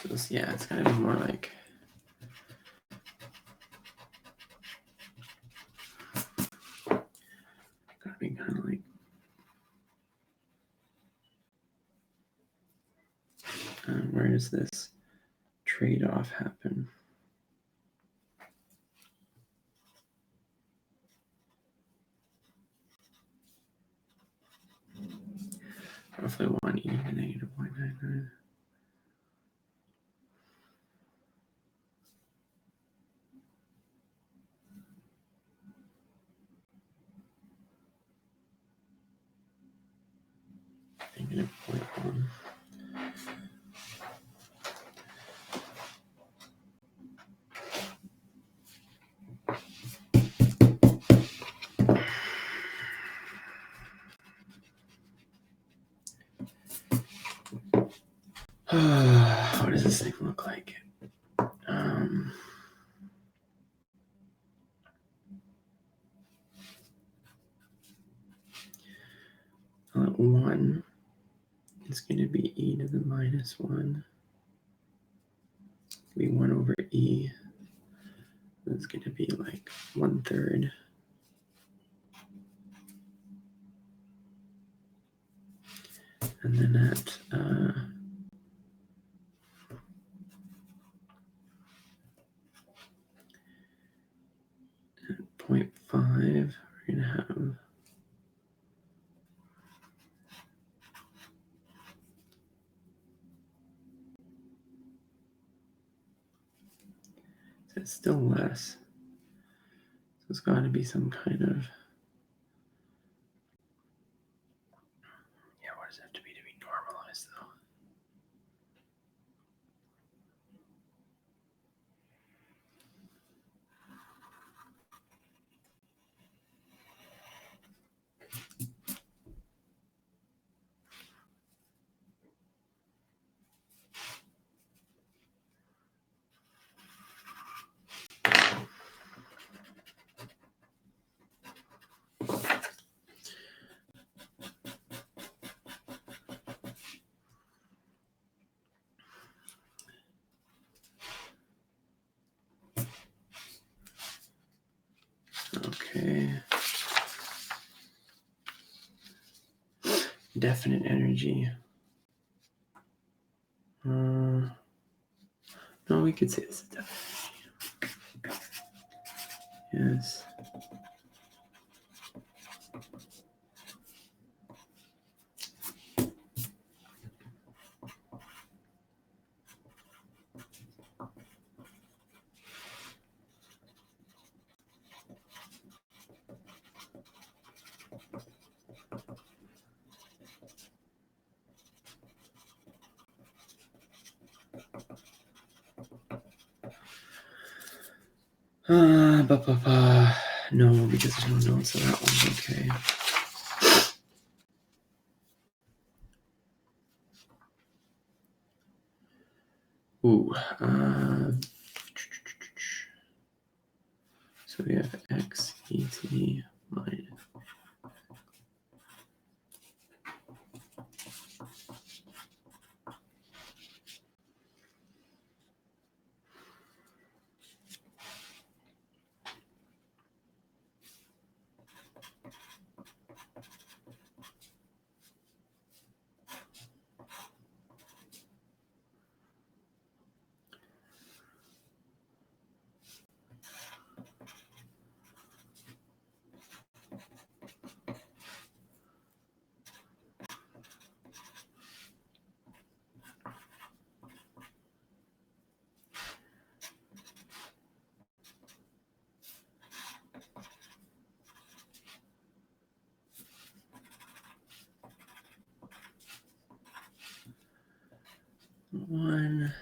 Speaker 2: So this, yeah, it's gonna be more like gotta be kind of like where does this trade-off happen? Roughly 1 e to negative 0.99. Negative 0.1. What does this thing look like? At 1, it's going to be e to the minus 1. It'll be 1 over e. It's going to be like 1/3. And then at 0.5, we're going to have it's still less. So it's got to be some kind of, yeah, what does it have to be normalized though? Okay. Definite energy. No, we could say this is definite energy. Yes. No, because there's no notes, so that one's okay. Ooh. So we have x e to the minus. 1.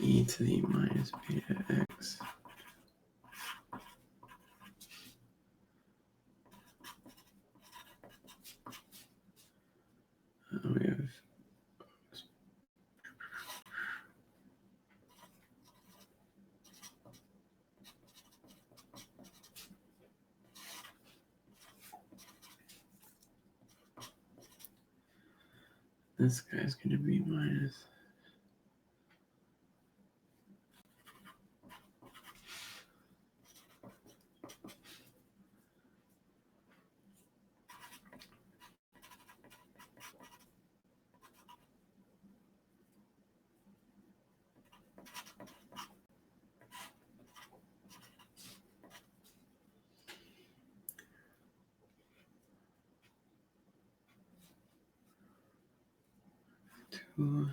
Speaker 2: E to the minus beta x. We have this guy's going to be minus. Two.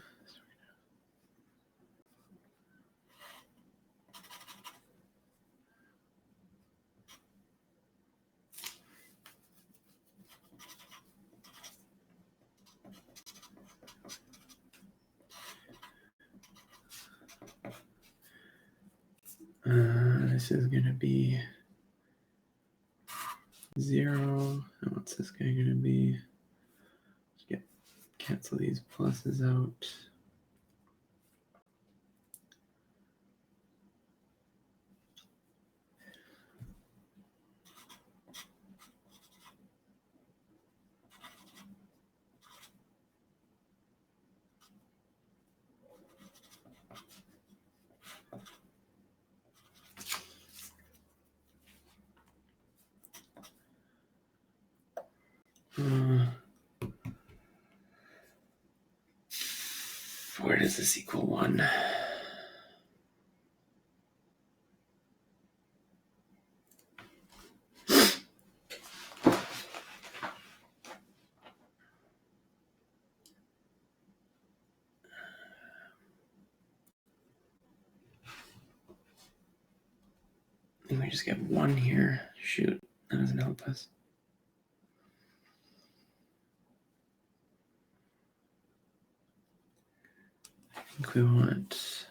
Speaker 2: This is going to be 0. And what's this guy going to be? Cancel these pluses out. Where does this equal 1? And we just get 1 here. Shoot, that doesn't help us. I think we want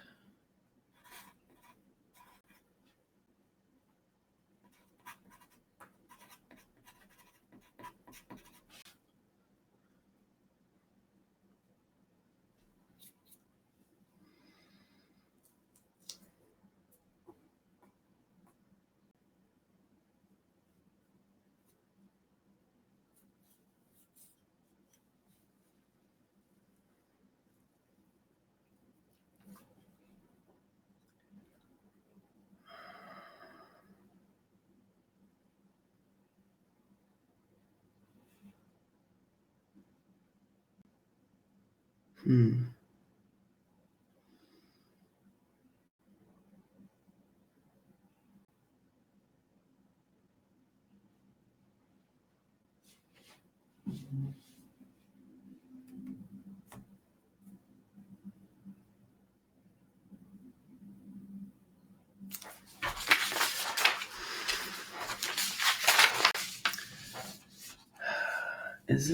Speaker 2: Is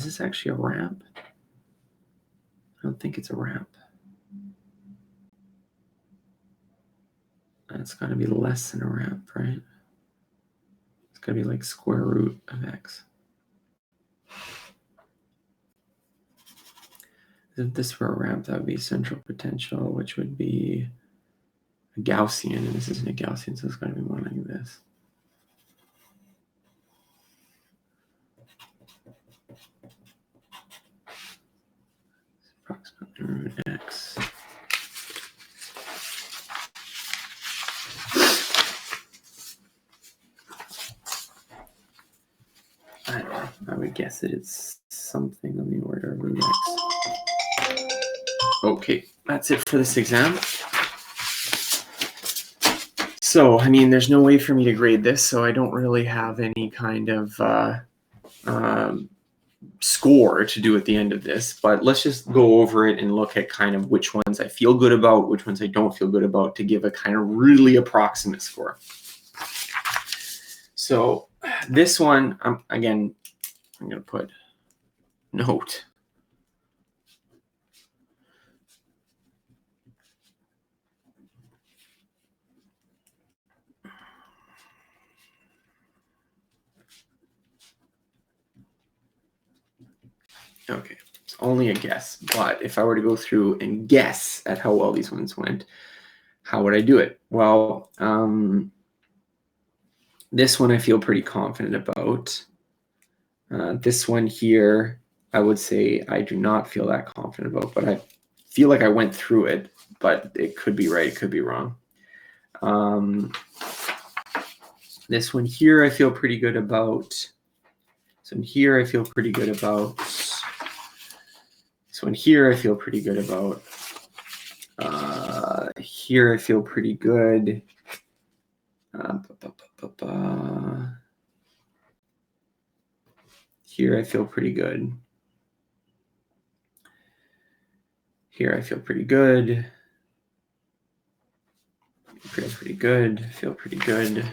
Speaker 2: this actually a ramp? I don't think it's a ramp. It's got to be less than a ramp, right? It's got to be like square root of x. If this were a ramp, that would be central potential, which would be a Gaussian, and this isn't a Gaussian, so it's going to be more like this. Approximately root x. I don't know. I would guess that it's something on the order of root x. Okay, that's it for this exam.
Speaker 1: So, I mean, there's no way for me to grade this, so I don't really have any kind of score to do at the end of this, but let's just go over it and look at kind of which ones I feel good about, which ones I don't feel good about, to give a kind of really approximate score. So this one, again, I'm going to put note. Okay, it's only a guess, but if I were to go through and guess at how well these ones went, how would I do it? Well, this one I feel pretty confident about. This one here, I would say I do not feel that confident about, but I feel like I went through it, but it could be right, it could be wrong. This one here I feel pretty good about. This one here I feel pretty good about. This one here I feel pretty good about. Here I feel pretty good. Here I feel pretty good. Here I feel pretty good. Feel pretty good. Feel pretty good.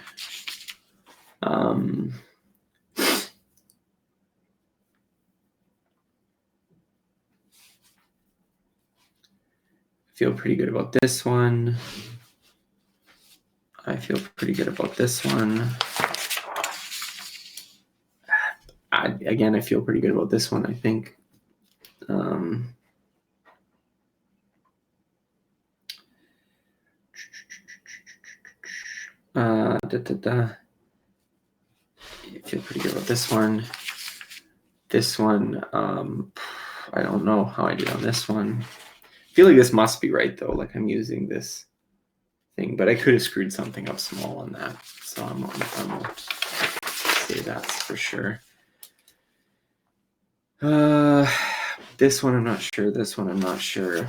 Speaker 1: Feel pretty good about this one. I feel pretty good about this one. Again, I feel pretty good about this one, I think. I feel pretty good about this one. This one, I don't know how I did on this one. I feel like this must be right, though. Like I'm using this thing, but I could have screwed something up small on that. So I won't say that's for sure. This one I'm not sure. This one I'm not sure.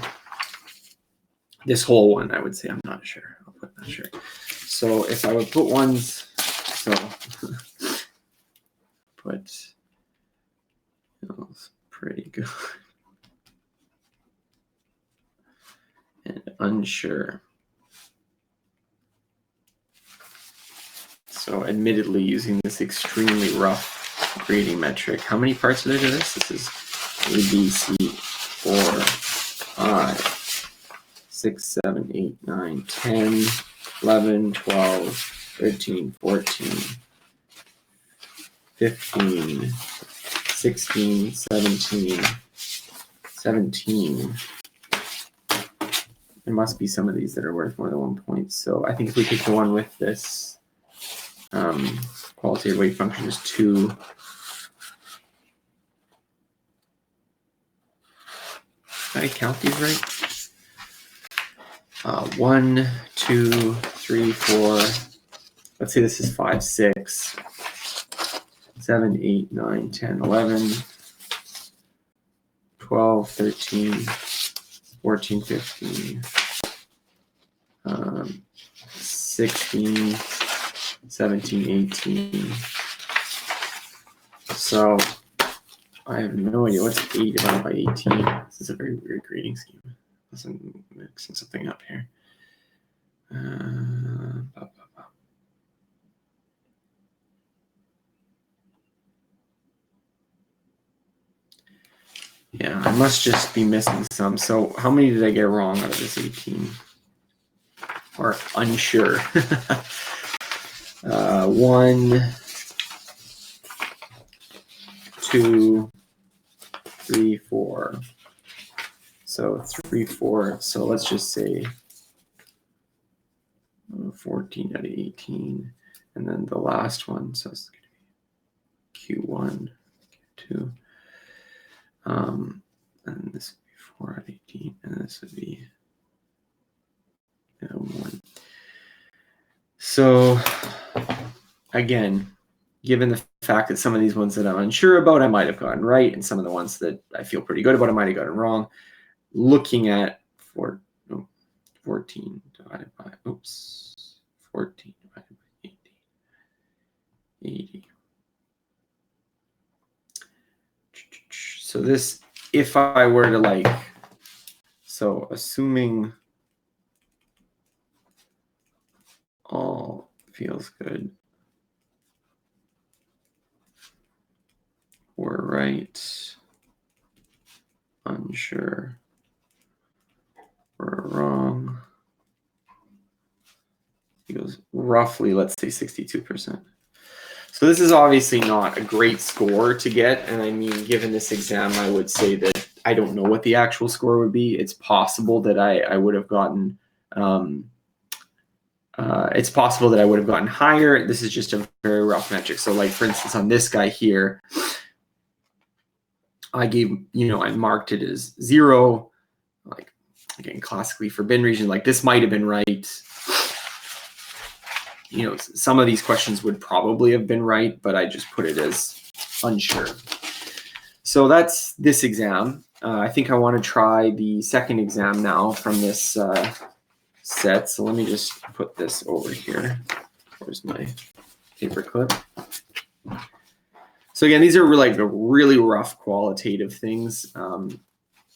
Speaker 1: This whole one I would say I'm not sure. I'll put not sure. So if I would put ones, so put it's pretty good and unsure. So admittedly using this extremely rough grading metric. How many parts are there to this? This is A, B, C, 4, 5, 6, 7, 8, 9, 10, 11, 12, 13, 14, 15, 16, 17, 17. There must be some of these that are worth more than 1 point. So I think if we take the one with this qualitative weight function is 2. Did I count these right? 1, 2, 3, 4. Let's say this is 5, 6, 7, 8, 9, 10, 11, 12, 13, 14, 15, 16, 17, 18. So I have no idea what's 8 divided by 18. This is a very weird grading scheme. I'm mixing something up here. Yeah, I must just be missing some. So how many did I get wrong out of this 18? Or unsure? 1, 2, 3, 4. So 3, 4. So let's just say 14 out of 18. And then the last one, so it's going to be Q1, Q2. And this would be 4 out of 18. And this would be 1. So again, given the fact that some of these ones that I'm unsure about, I might have gotten right, and some of the ones that I feel pretty good about, I might have gotten wrong. Looking at 14 divided by,
Speaker 2: 14 divided by 80. So this, if I were to like, so assuming all feels good, we're right, unsure, we're wrong, equals roughly, let's say 62%. So this is obviously not a great score to get. And I mean, given this exam, I would say that I don't know what the actual score would be. It's possible that I would have gotten, it's possible that I would have gotten higher. This is just a very rough metric. So like, for instance, on this guy here, I gave, I marked it as 0, like again, classically forbidden region, like this might've been right. Some of these questions would probably have been right, but I just put it as unsure. So that's this exam. I think I want to try the second exam now from this set. So let me just put this over here. Where's my paper clip? So again, these are like really rough qualitative things.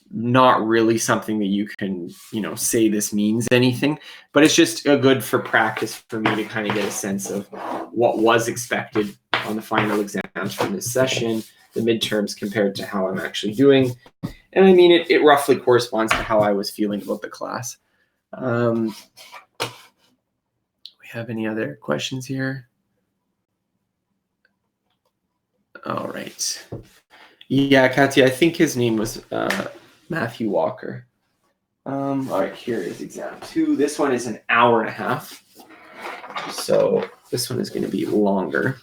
Speaker 2: Not really something that you can, say this means anything, but it's just good for practice for me to kind of get a sense of what was expected on the final exams from this session, the midterms compared to how I'm actually doing. And I mean, it roughly corresponds to how I was feeling about the class. We have any other questions here? All right. Yeah, Katya, I think his name was Matthew Walker. All right, here is exam 2. This one is an hour and a half. So this one is going to be longer.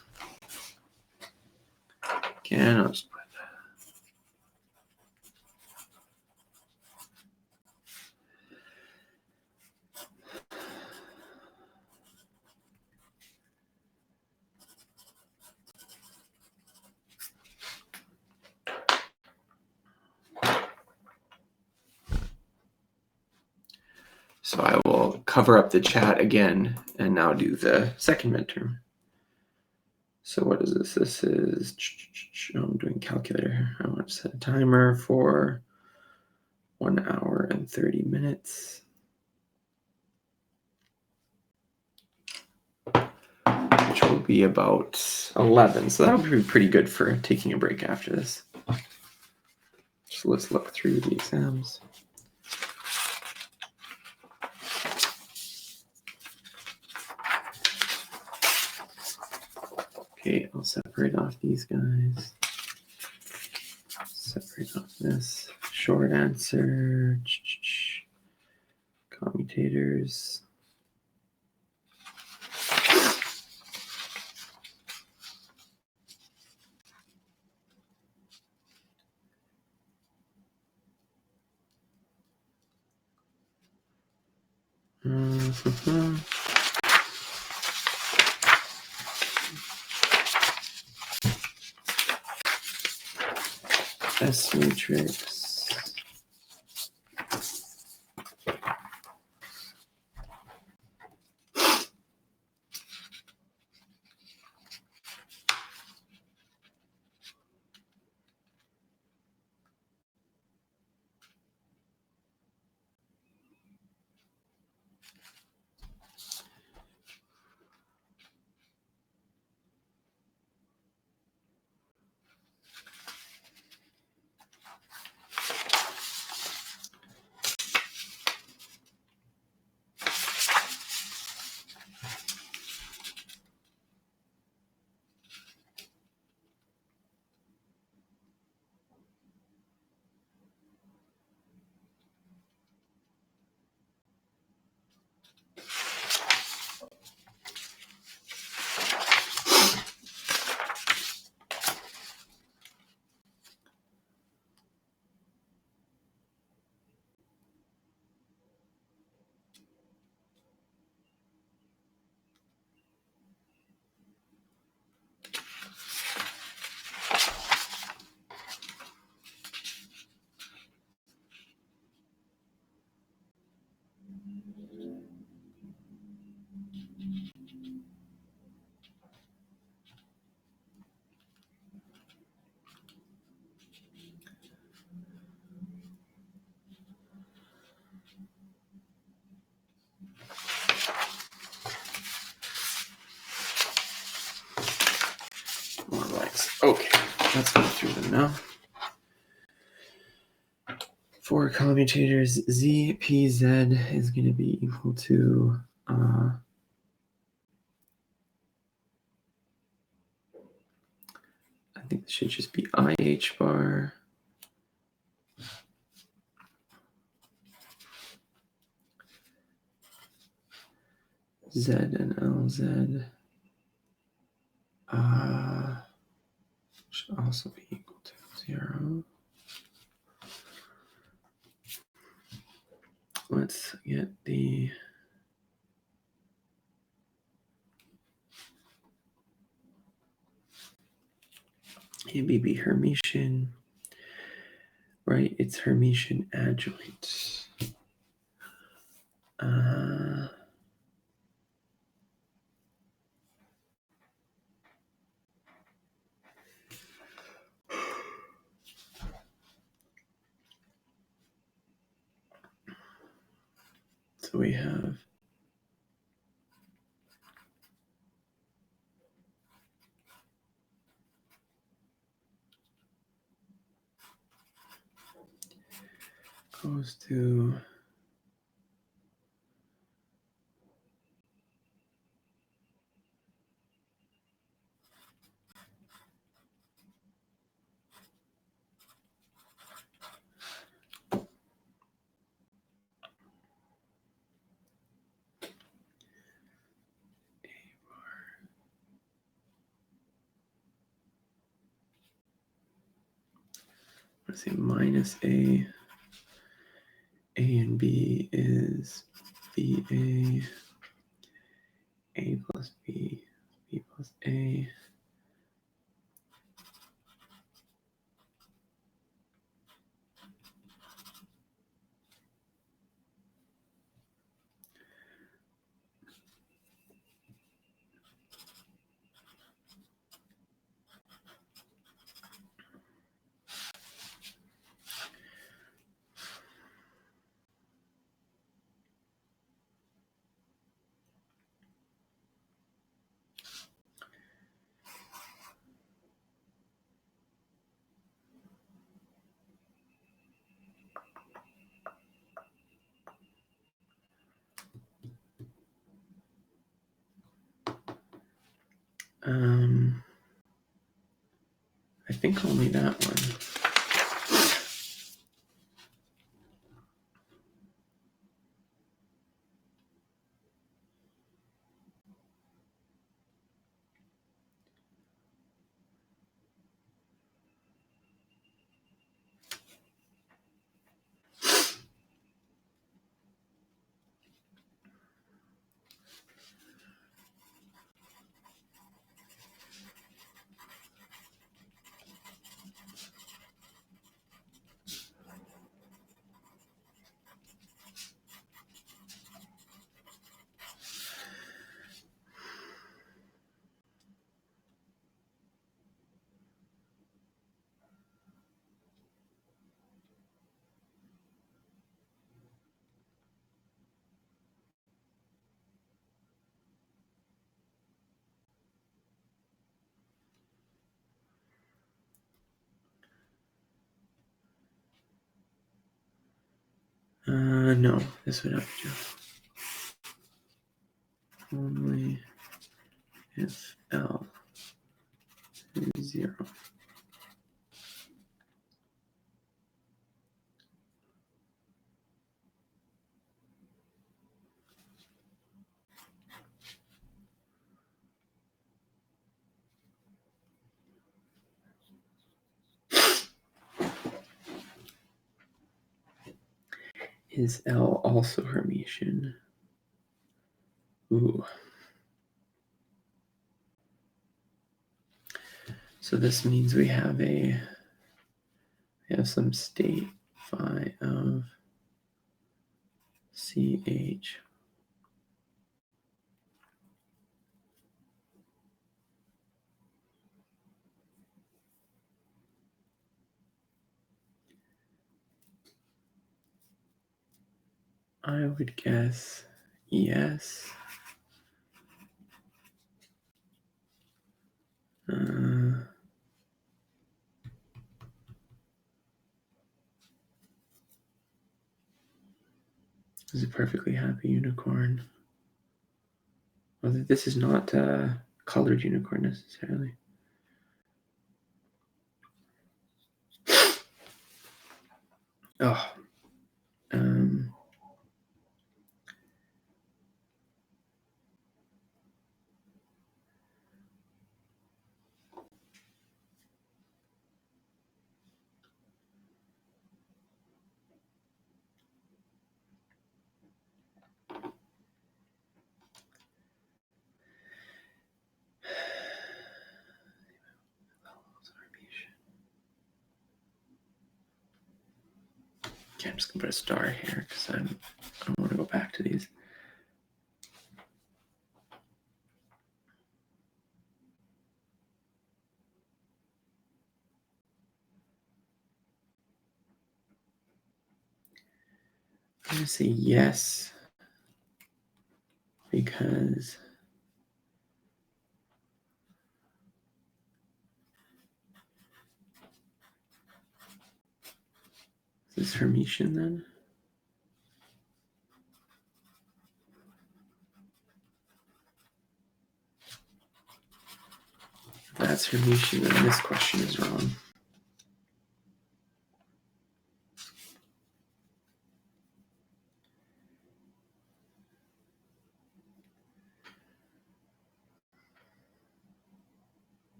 Speaker 2: Again, I'll just put So I will cover up the chat again and now do the second midterm. So what is this? This is, I'm doing calculator. I want to set a timer for 1 hour and 30 minutes. Which will be about 11. So that'll be pretty good for taking a break after this. So let's look through the exams. Okay, I'll separate off these guys. Separate off this. Short answer. Commutators. S matrix. More blanks. Okay, let's go through them now. For commutators, ZPZ is going to be equal to I think this should just be IH bar Z and LZ should also be equal to 0. Let's get the ABB Hermitian, right? It's Hermitian adjoint. So we have goes to let's see, minus A and B is BA, A plus B, B plus A. I think only that one. No, this would have to do only if L is 0. Is L also Hermitian? Ooh. So this means we have some state phi of CH I would guess yes. This is a perfectly happy unicorn. Well, this is not a colored unicorn necessarily. Oh, okay, I'm just gonna put a star here because I don't want to go back to these. I'm gonna say yes because is this Hermetian then? If that's Hermetian, then this question is wrong.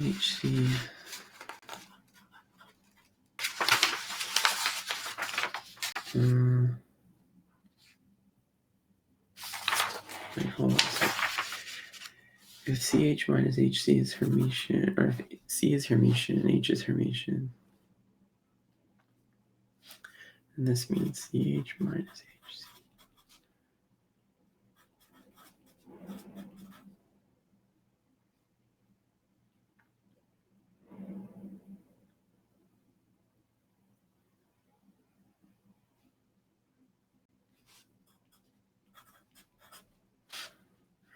Speaker 2: HC. Wait, hold on a second. If CH minus HC is Hermetian, or if C is Hermetian and H is Hermetian, then this means CH minus HC.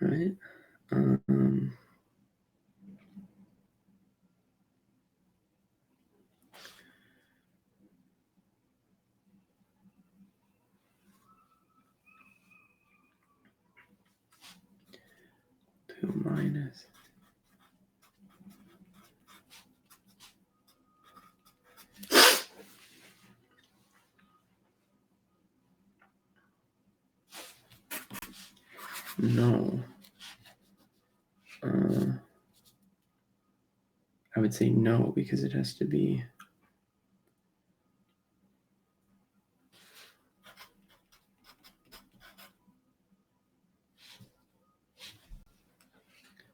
Speaker 2: Right? Two minus. No. I would say no because it has to be.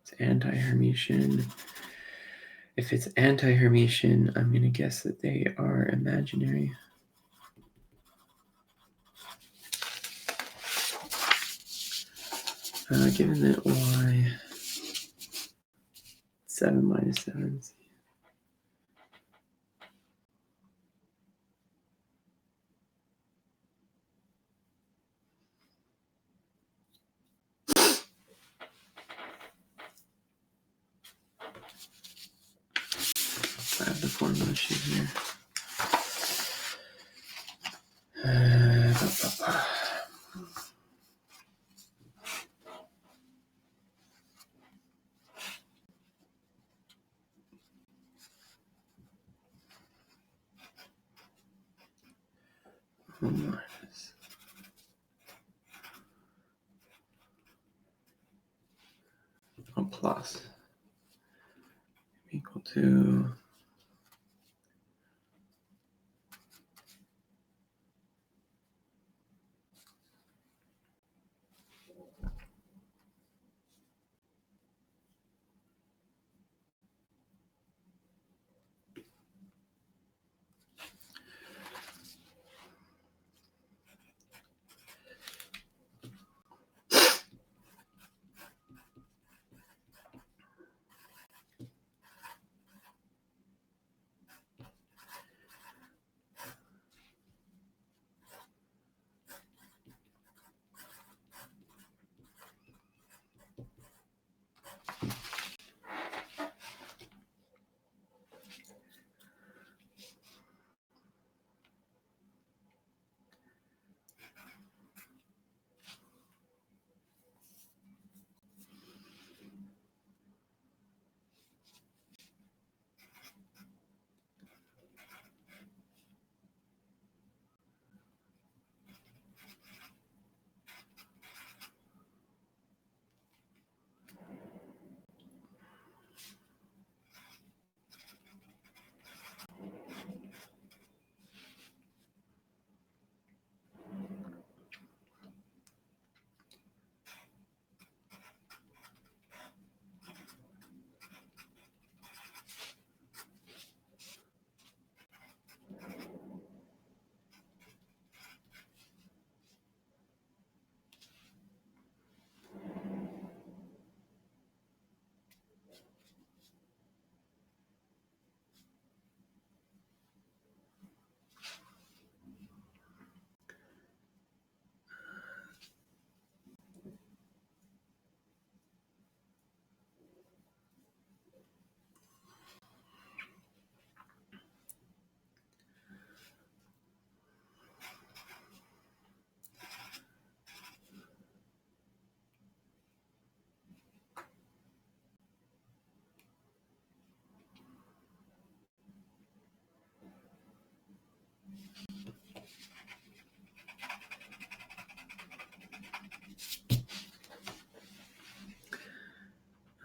Speaker 2: It's anti-Hermetian. If it's anti-Hermetian, I'm going to guess that they are imaginary. Given that y 7 minus 7. I have the formula sheet here. Minus. Oh, plus equal to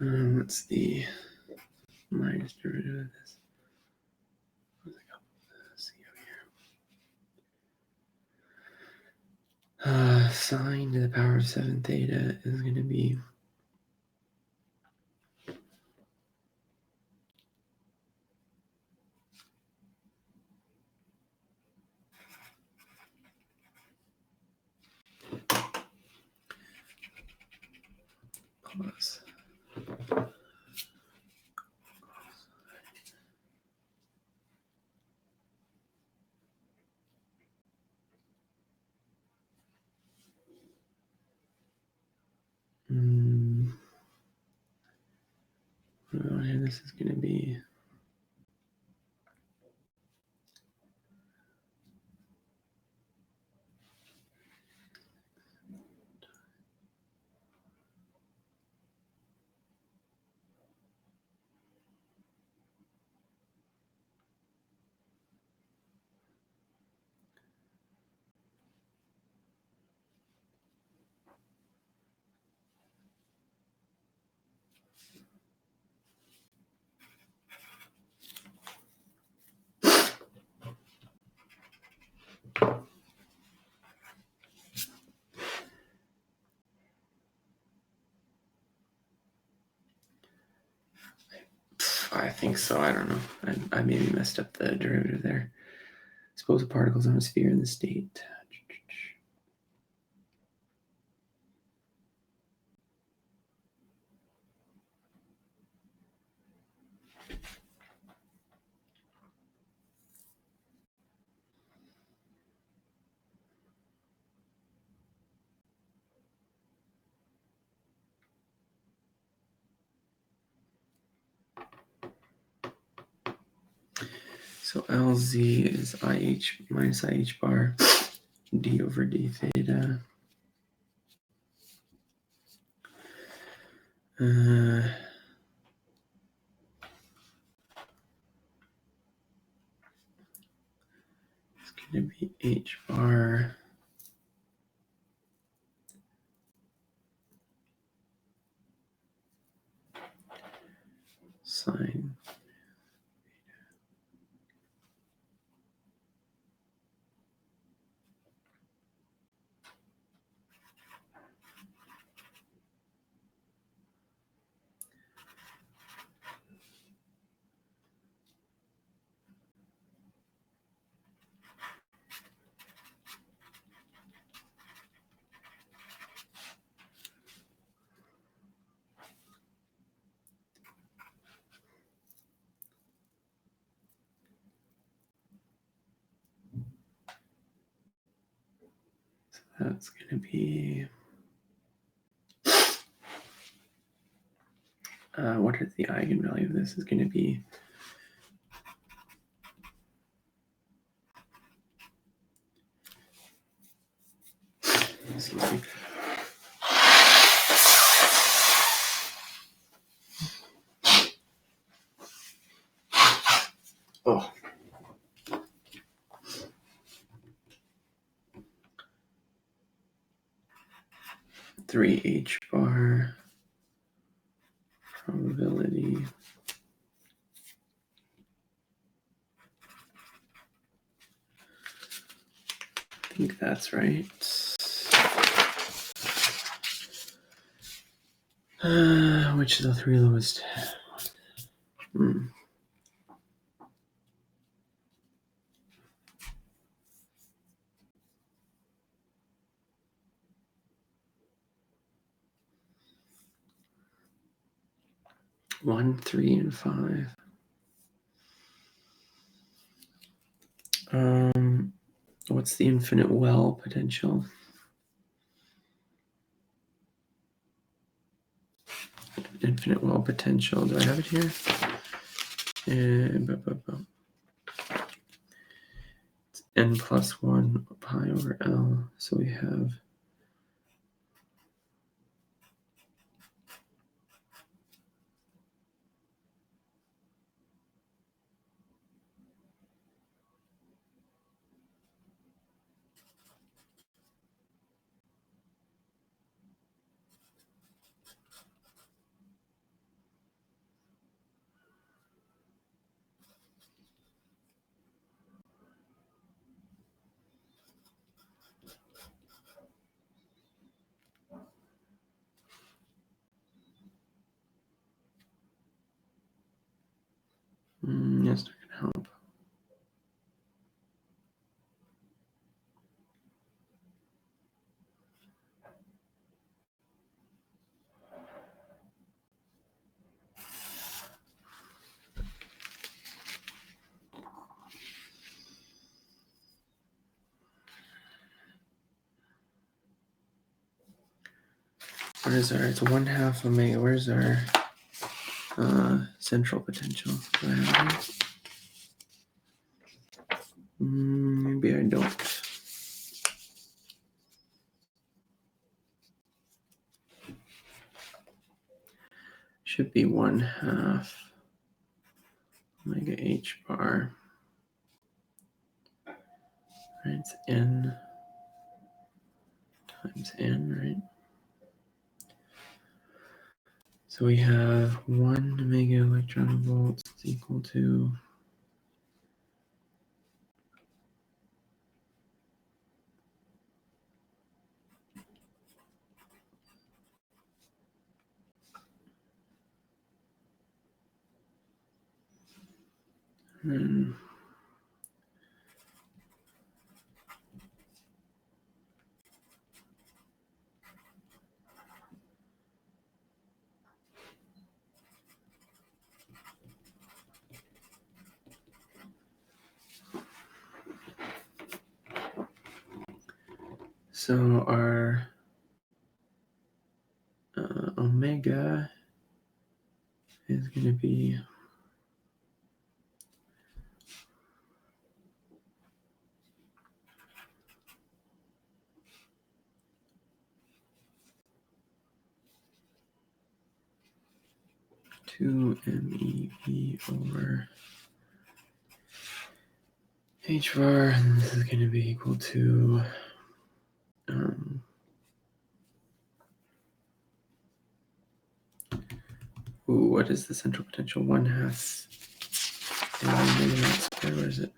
Speaker 2: What's the minus derivative of this? Let's see over here. Sine to the power of 7 theta is going to be plus this is going to be I think so. I don't know. I maybe messed up the derivative there. Suppose a particle is on a sphere in the state. So LZ is IH minus IH bar d over d theta. It's going to be H bar sine. That's going to be, what is the eigenvalue of this? Is going to be excuse me. Oh. Three H bar probability. I think that's right. Which is the three lowest? 1, 3, and 5. What's the infinite well potential? Infinite well potential. Do I have it here? It's n plus 1 pi over L. So we have help. What is our, it's 1/2 omega. Where's our central potential? Do I have it? Maybe I don't. Should be 1/2 omega h bar. Right, it's n times n, right? So we have 1 omega electron volts is equal to so our omega is going to be two MEV over h bar, and this is going to be equal to what is the central potential? 1/2 omega naught squared. Where is it?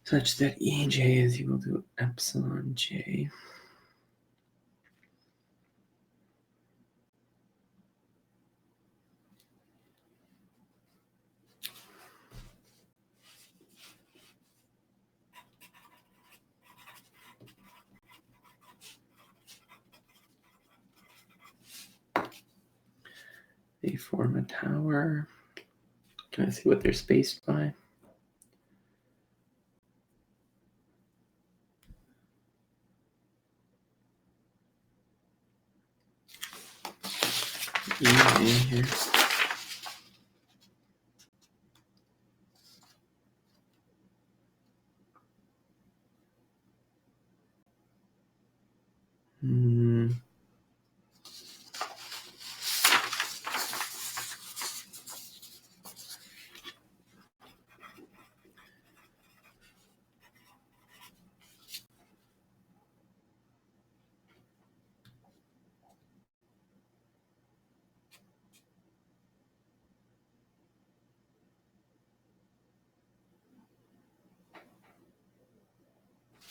Speaker 2: Such that EJ is equal to epsilon J. They form a tower. Can I see what they're spaced by? Easy here.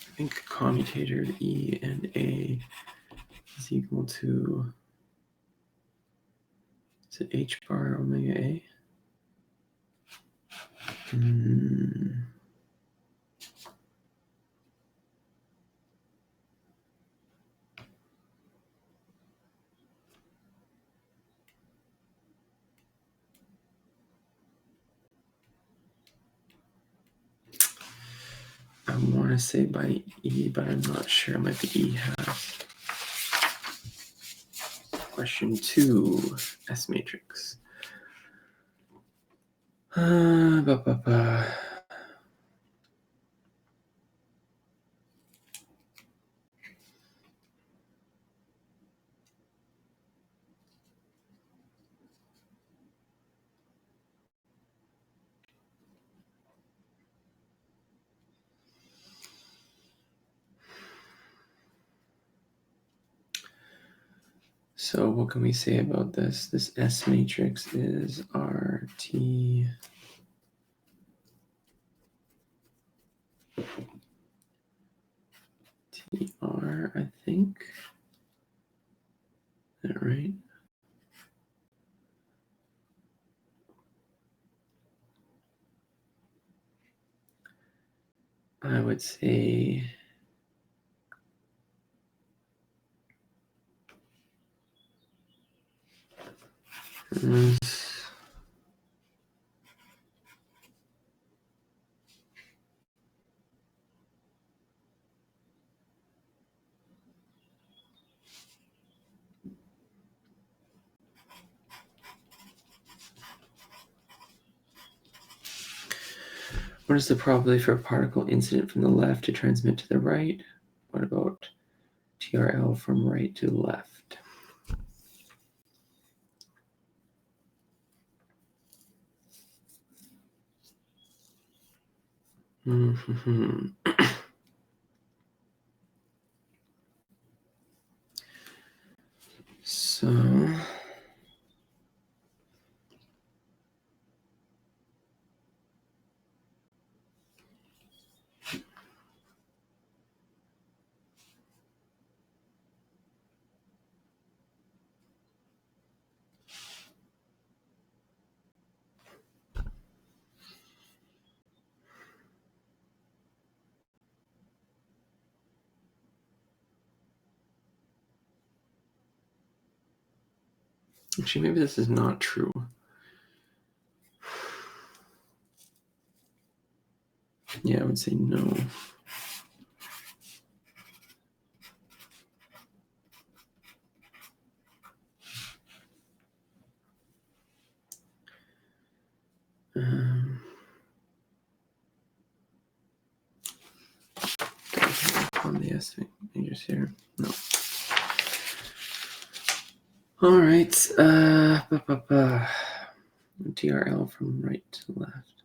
Speaker 2: I think commutator E and A is equal to, is it h bar omega A? I want to say by E, but I'm not sure. It might be E half. Question 2, S matrix. So what can we say about this? This S matrix is RT TR, I think. Is that right? I would say what is the probability for a particle incident from the left to transmit to the right? What about TRL from right to left? So actually, maybe this is not true. Yeah, I would say no. On the S majors here. No. All right. TRL from right to left.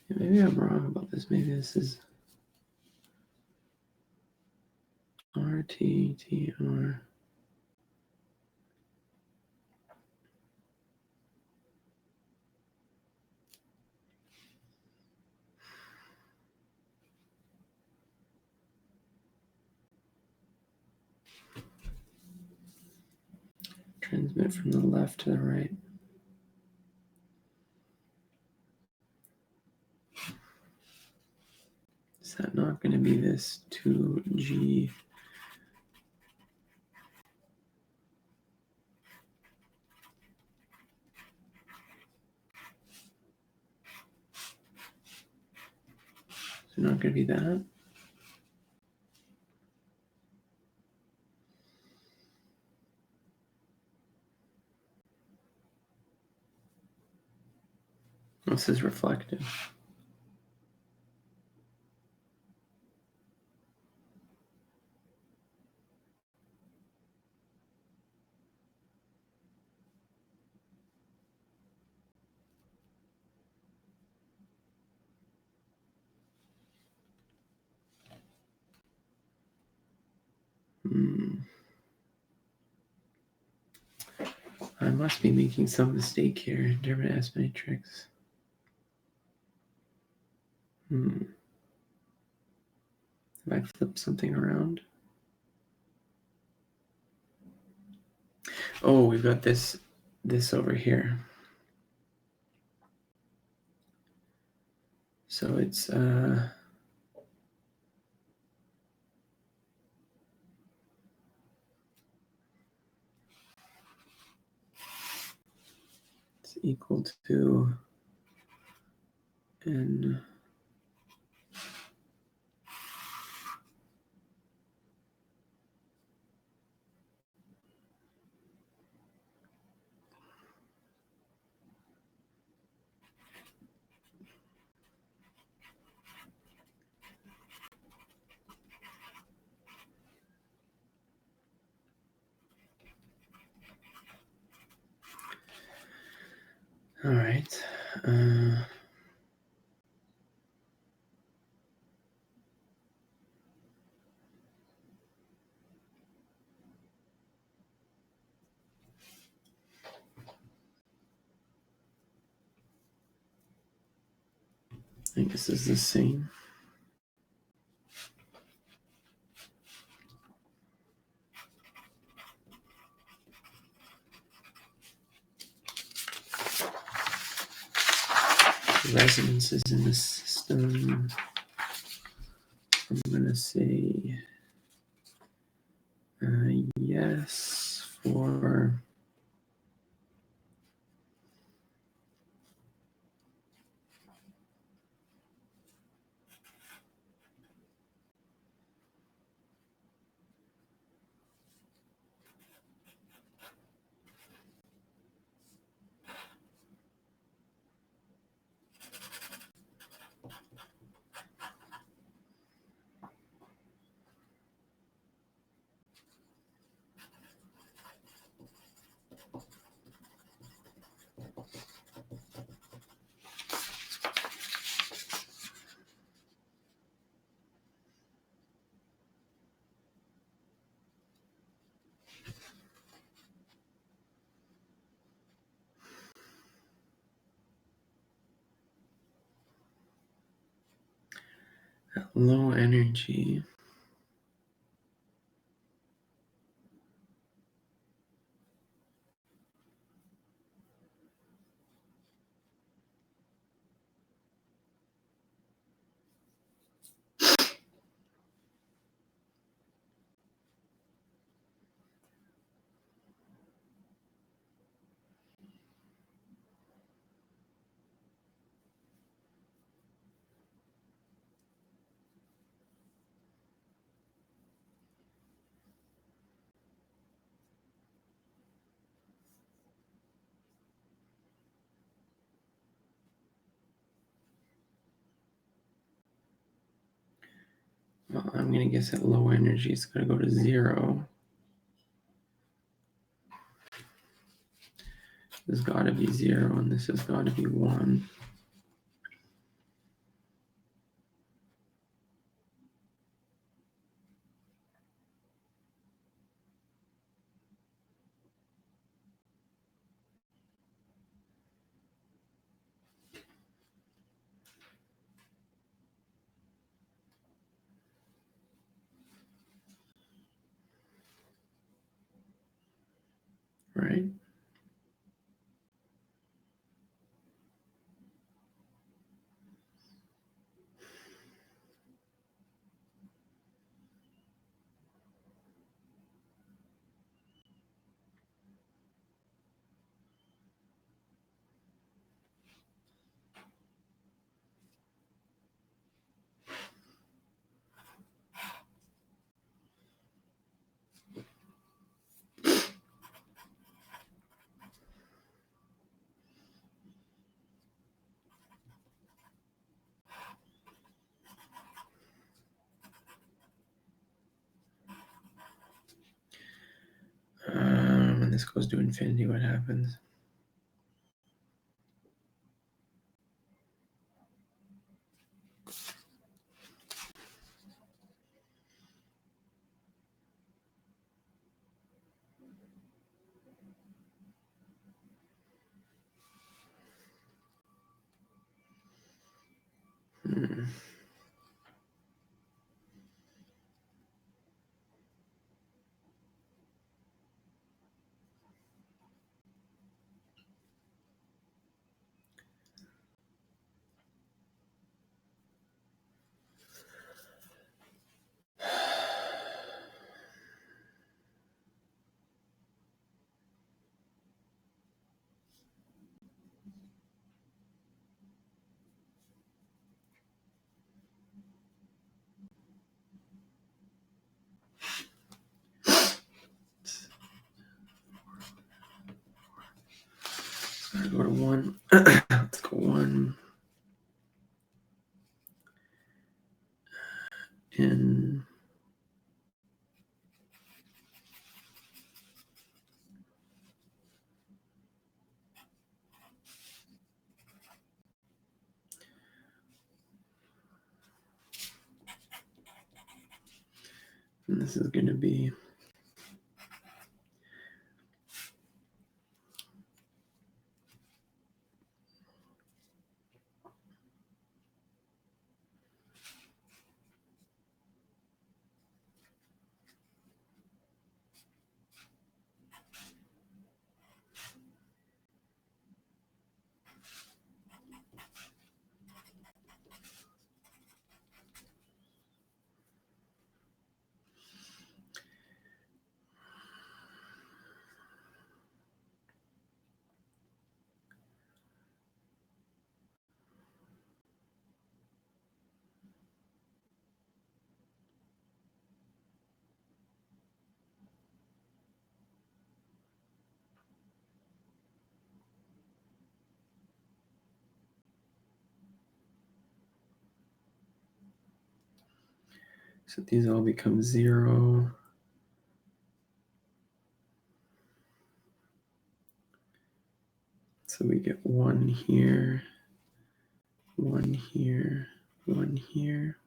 Speaker 2: Yeah, maybe I'm wrong about this. Maybe this is RTTR. Transmit from the left to the right. Is that not going to be this 2G? Is it not going to be that? This is reflective. I must be making some mistake here. German S matrix. Have I flipped something around? Oh, we've got this over here. So it's equal to N. All right. I think this is the same. Resonances in the system. I'm going to say yes for low energy. Well, I'm going to guess that low energy is going to go to 0. This has got to be 0, and this has got to be 1. Right? When this goes to infinity, what happens? Let's go to 1. Let's go 1. In And this is going to be so these all become 0. So we get 1 here, 1 here, 1 here.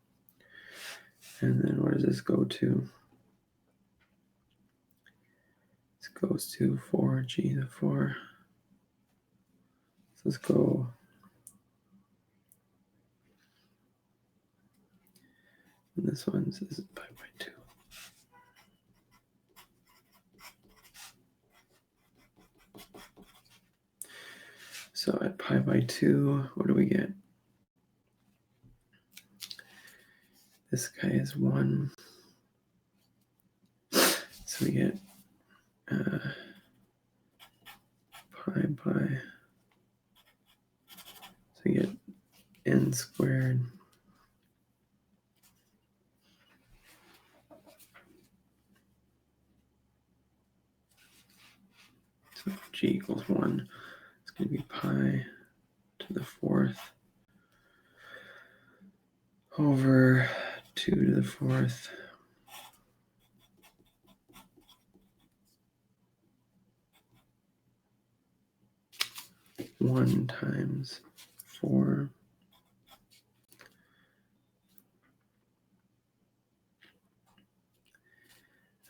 Speaker 2: And then where does this go to? This goes to 4g to the 4. So let's go. And this one says pi by 2. So at pi by 2, what do we get? This guy is 1. So we get pi by, so we get n squared. So g equals 1. It's going to be pi to the 4th over 2 to the 4th. One times 4.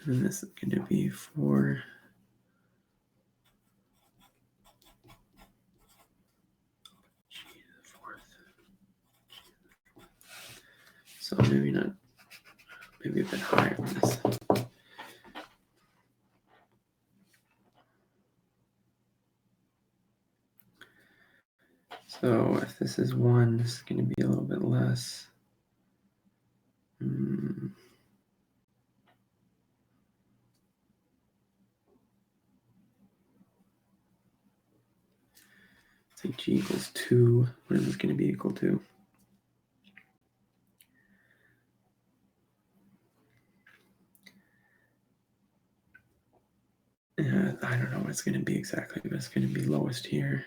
Speaker 2: And this is going to be 4 g to the 4th. So maybe not, maybe a bit higher than this. So if this is 1, this is going to be a little bit less. Say g equals 2. What is this going to be equal to? I don't know what it's going to be exactly, but it's going to be lowest here.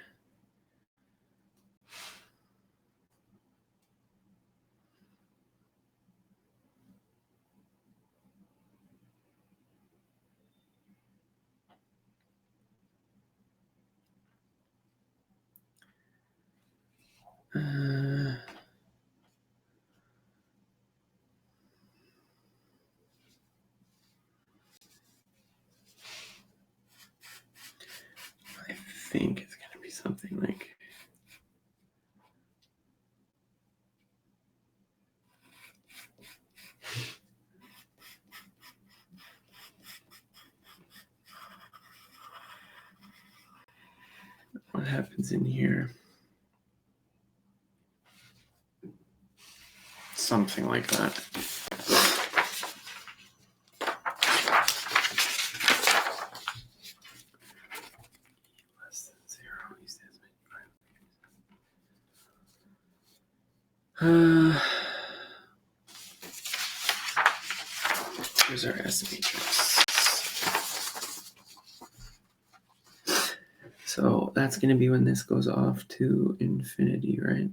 Speaker 2: I think it's going to be something like what happens in here. Something like that. Less than 0. Here's our S matrix. So that's going to be when this goes off to infinity, right?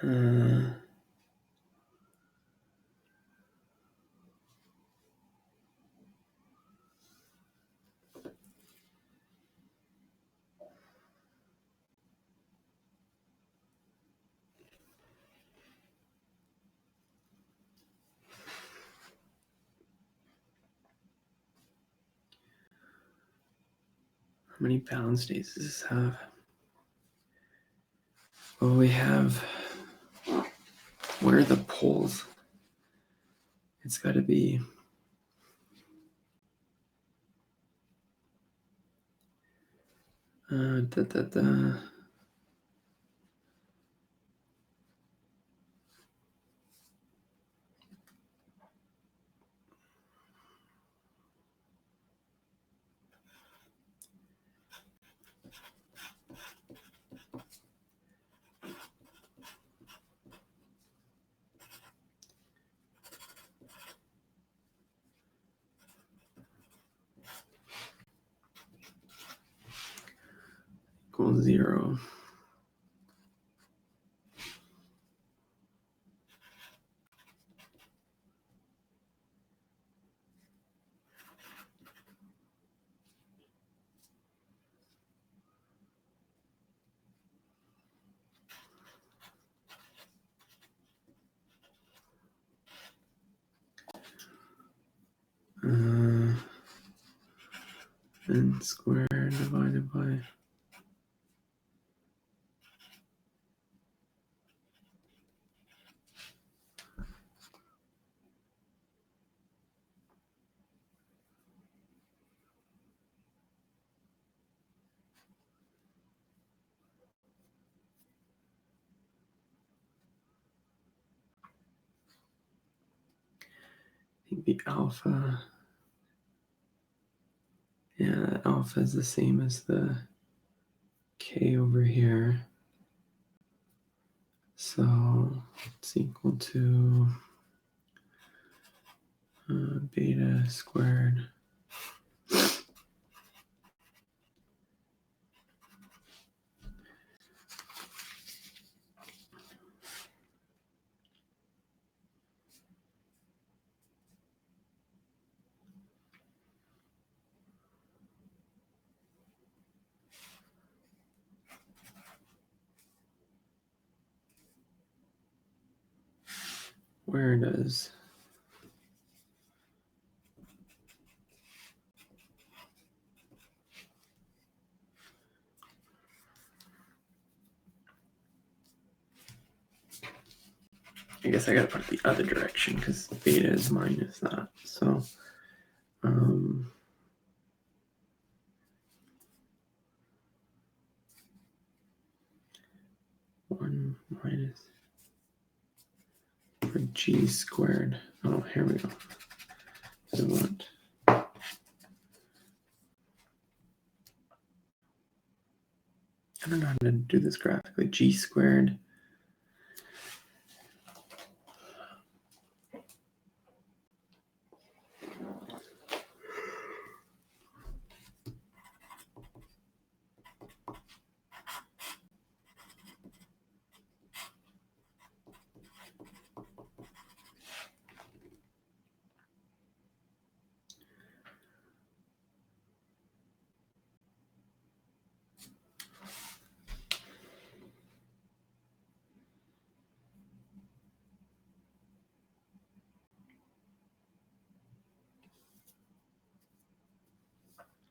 Speaker 2: How many balance days does this have? Well, we have, where are the poles? It's got to be da, da, da. Equals 0. N squared divided by I think the alpha. Yeah, alpha is the same as the k over here. So it's equal to beta squared. Where does I guess I gotta put it the other direction because beta is minus that. So 1 minus for g squared. Oh, here we go. So what? I don't know how to do this graphically. G squared.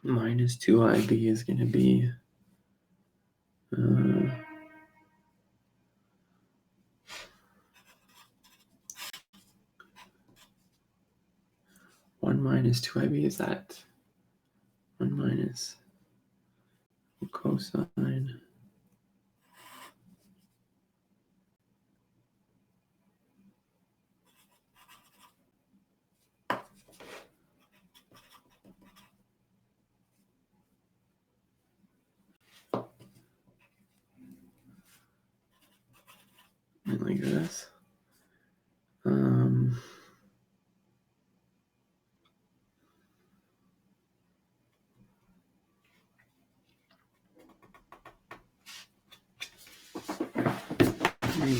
Speaker 2: Minus 2IB is going to be 1 minus 2IB is that 1 minus cosine. Like this.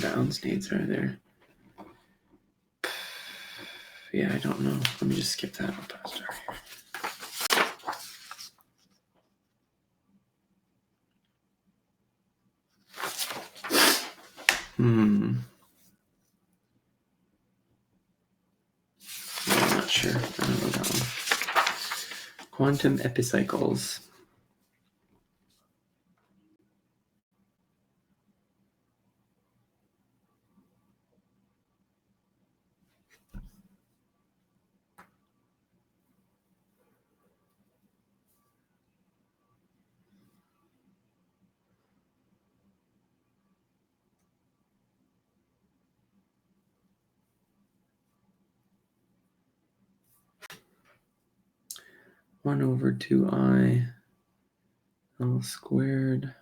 Speaker 2: bound states are there? Yeah, I don't know. Let me just skip that. I'll press start here. I'm not sure. I don't know that one. Quantum epicycles. One over 2I L squared.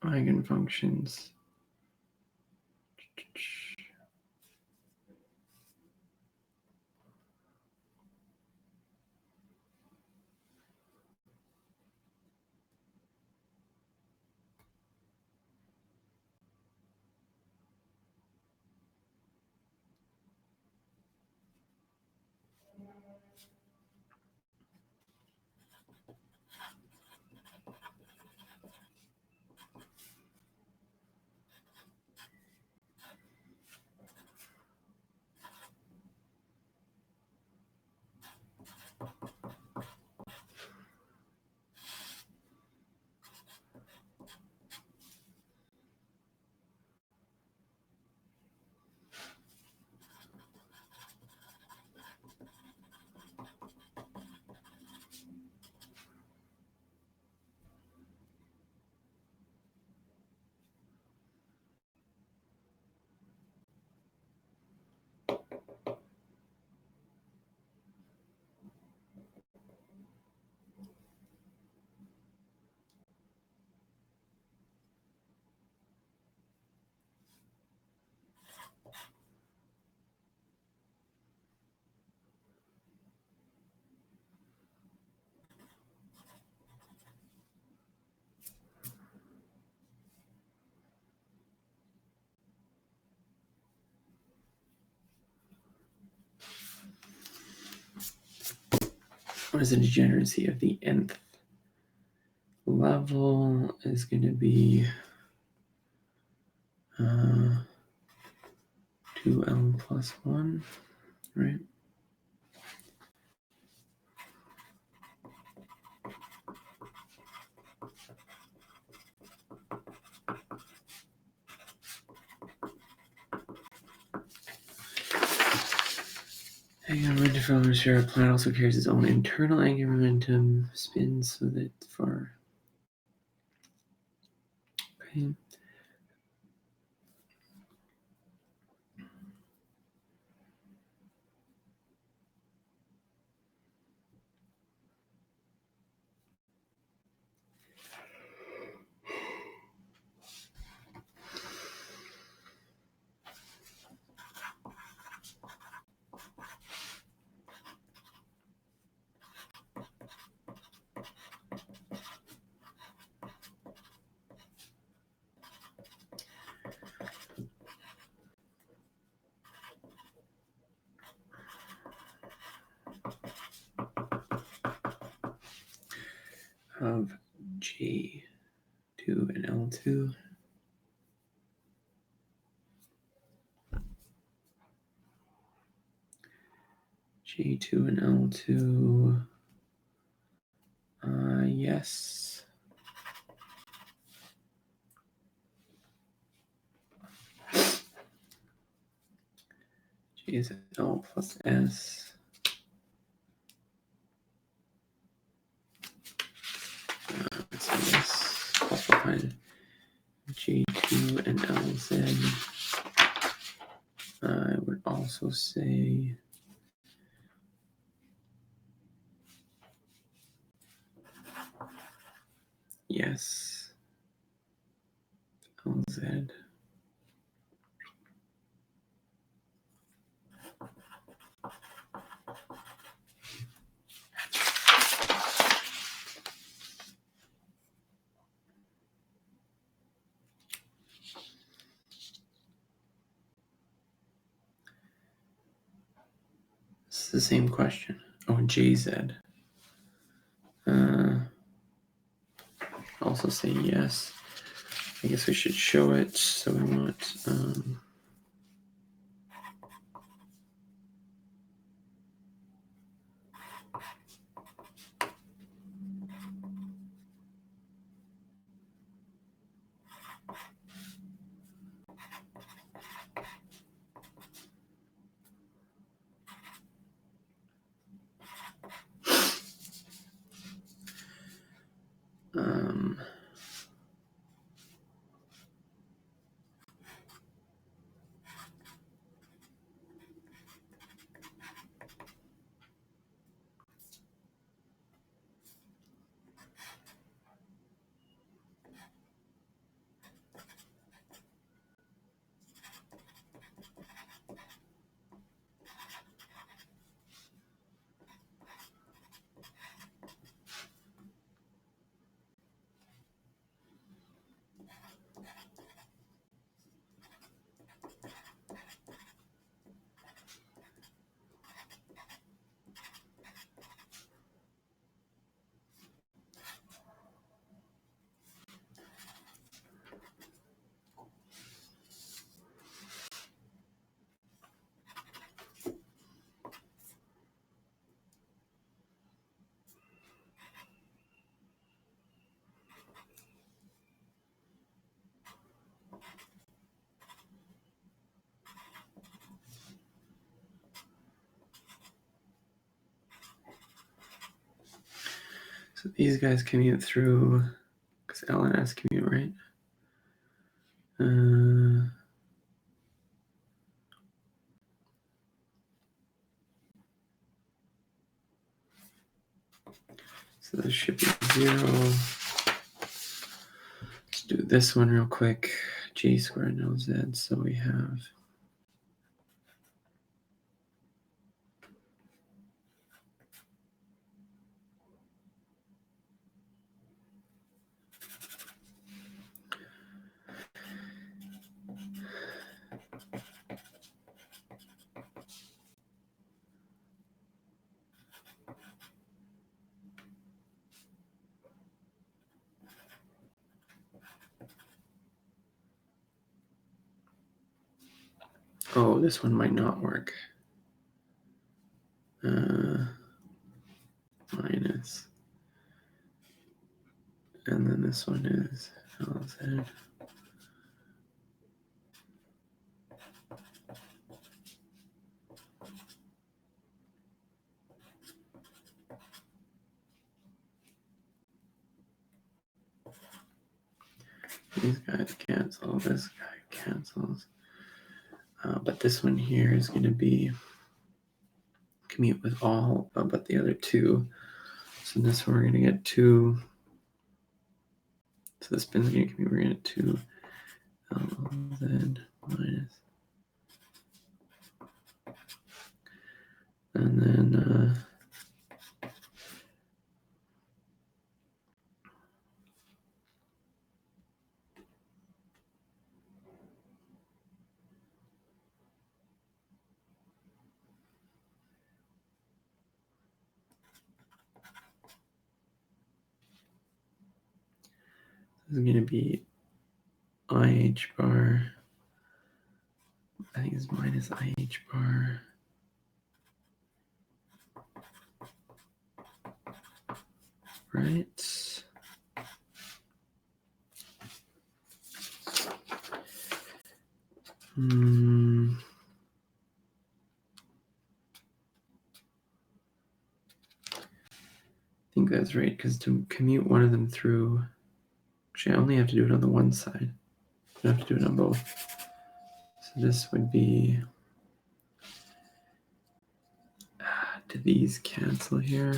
Speaker 2: Eigenfunctions. What is the degeneracy of the nth level is going to be 2L plus 1, right? Angular momentum for a sphere planet also carries its own internal angular momentum spin so that for okay. Of G2 and L2. G2 and L2. Yes. G is L plus S. Let's do this. Also find G2 and LZ. I would also say yes. LZ. It's the same question. Oh, JZ. Also say yes. I guess we should show it. So we want so these guys commute through because L and S commute, right? So this should be 0. Let's do this one real quick. G squared L Z. So we have oh, this one might not work. Minus. And then this one is LZ. These guys cancel. This guy cancels. But this one here is going to be commute with all but the other two. So this one we're going to get 2. So the spin's going to commute. We're going to get 2 LZ minus. And then this is going to be IH bar. I think it's minus IH bar. Right. I think that's right, because to commute one of them through, actually I only have to do it on the one side. I don't have to do it on both. So this would be, do these cancel here?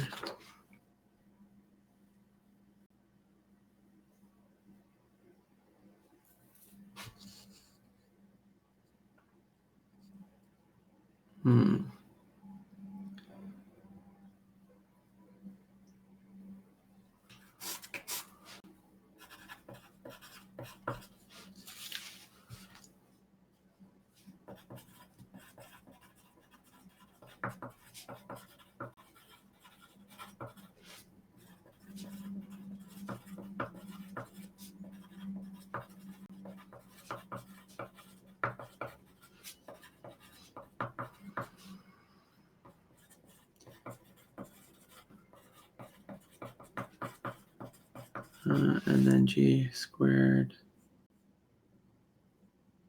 Speaker 2: and then G squared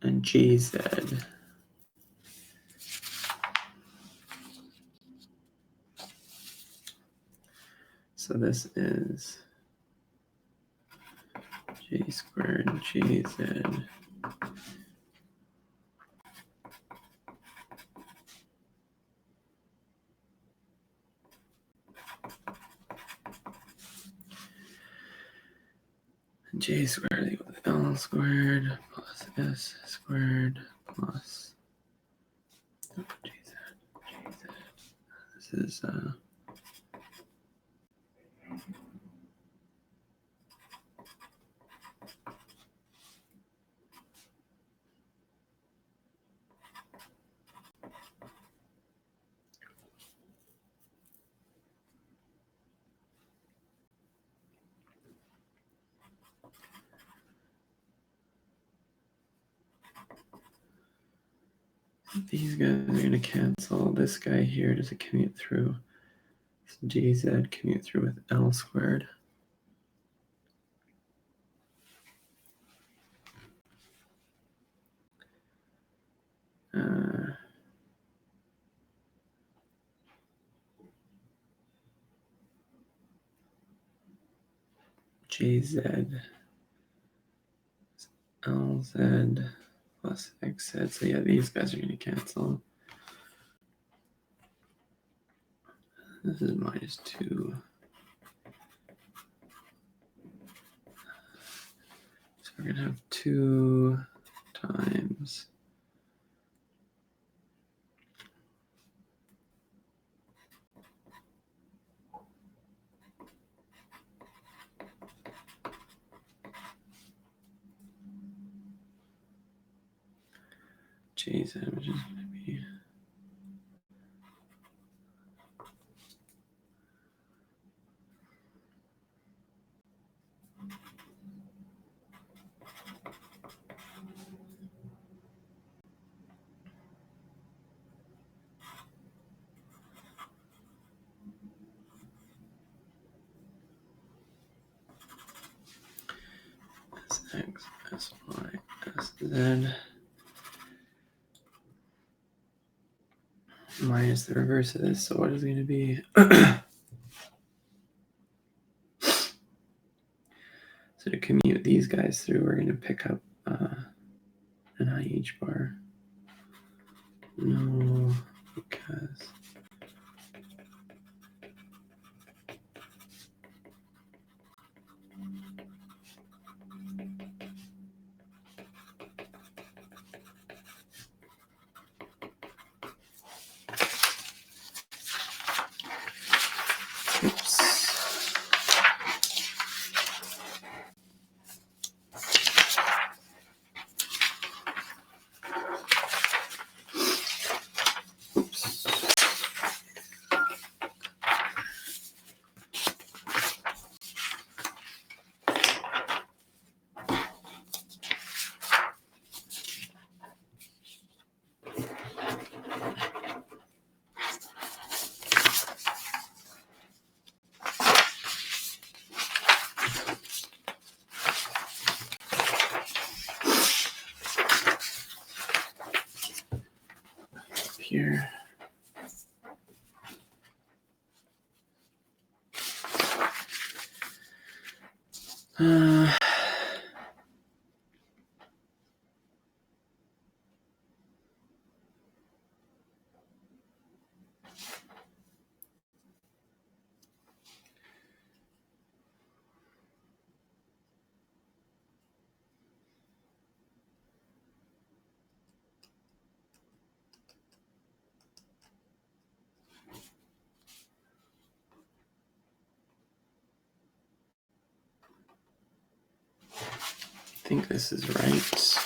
Speaker 2: and GZ. So this is G squared GZ. J squared equals L squared plus S squared plus GZ. This is these guys are going to cancel. This guy here does a commute through. GZ commute through with L squared. GZ LZ plus XZ. So yeah, these guys are going to cancel. This is minus 2. So we're going to have 2 times GZ, which is going to be SX, SY, SZ minus the reverse of this. So what is going to be? So to commute these guys through, we're going to pick up an IH bar. No, because here. I think this is right.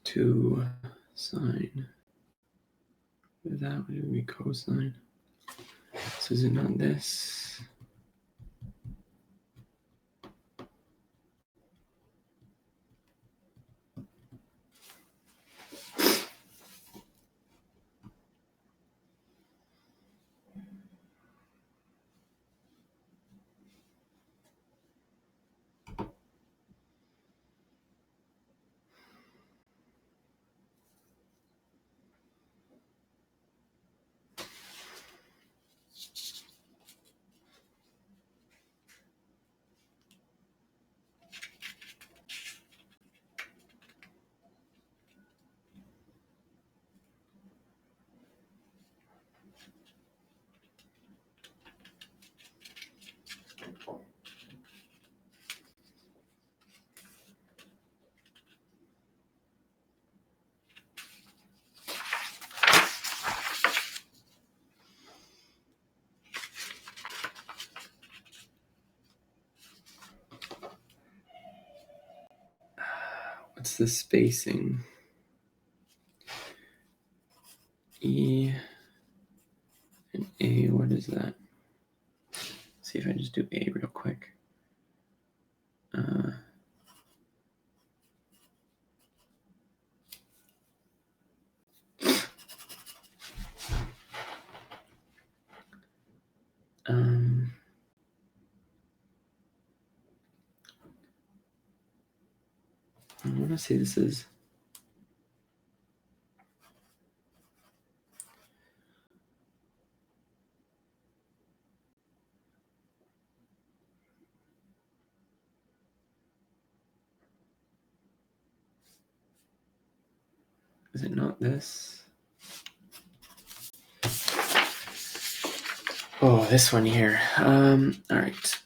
Speaker 2: 2 sine. That would be cosine. So is it not this? What's the spacing? E and A, what is that? See if I just do A real quick. I want to say this is is it not this? Oh, this one here. All right.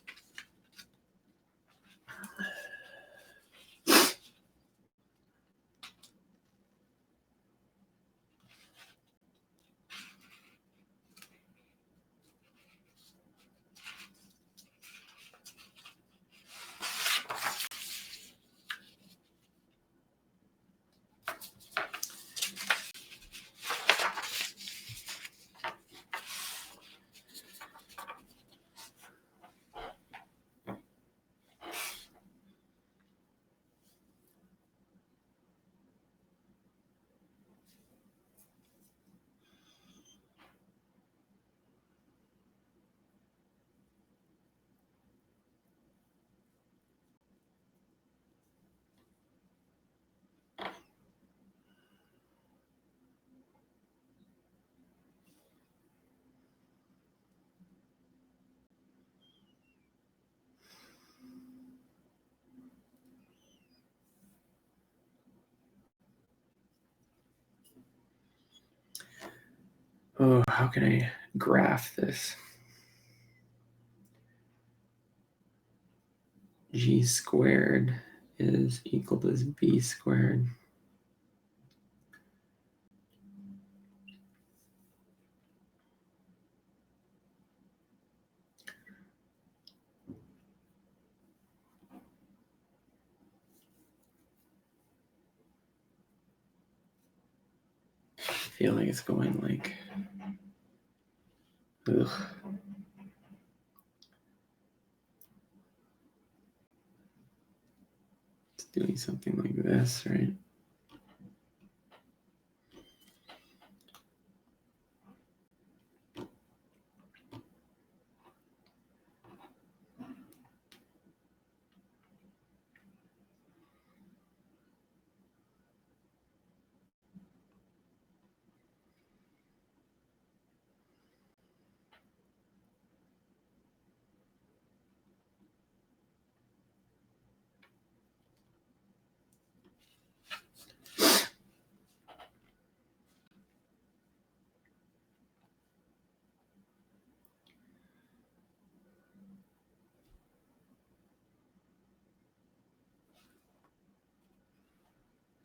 Speaker 2: Oh, how can I graph this? G squared is equal to B squared. I feel like it's going like, ugh. It's doing something like this, right?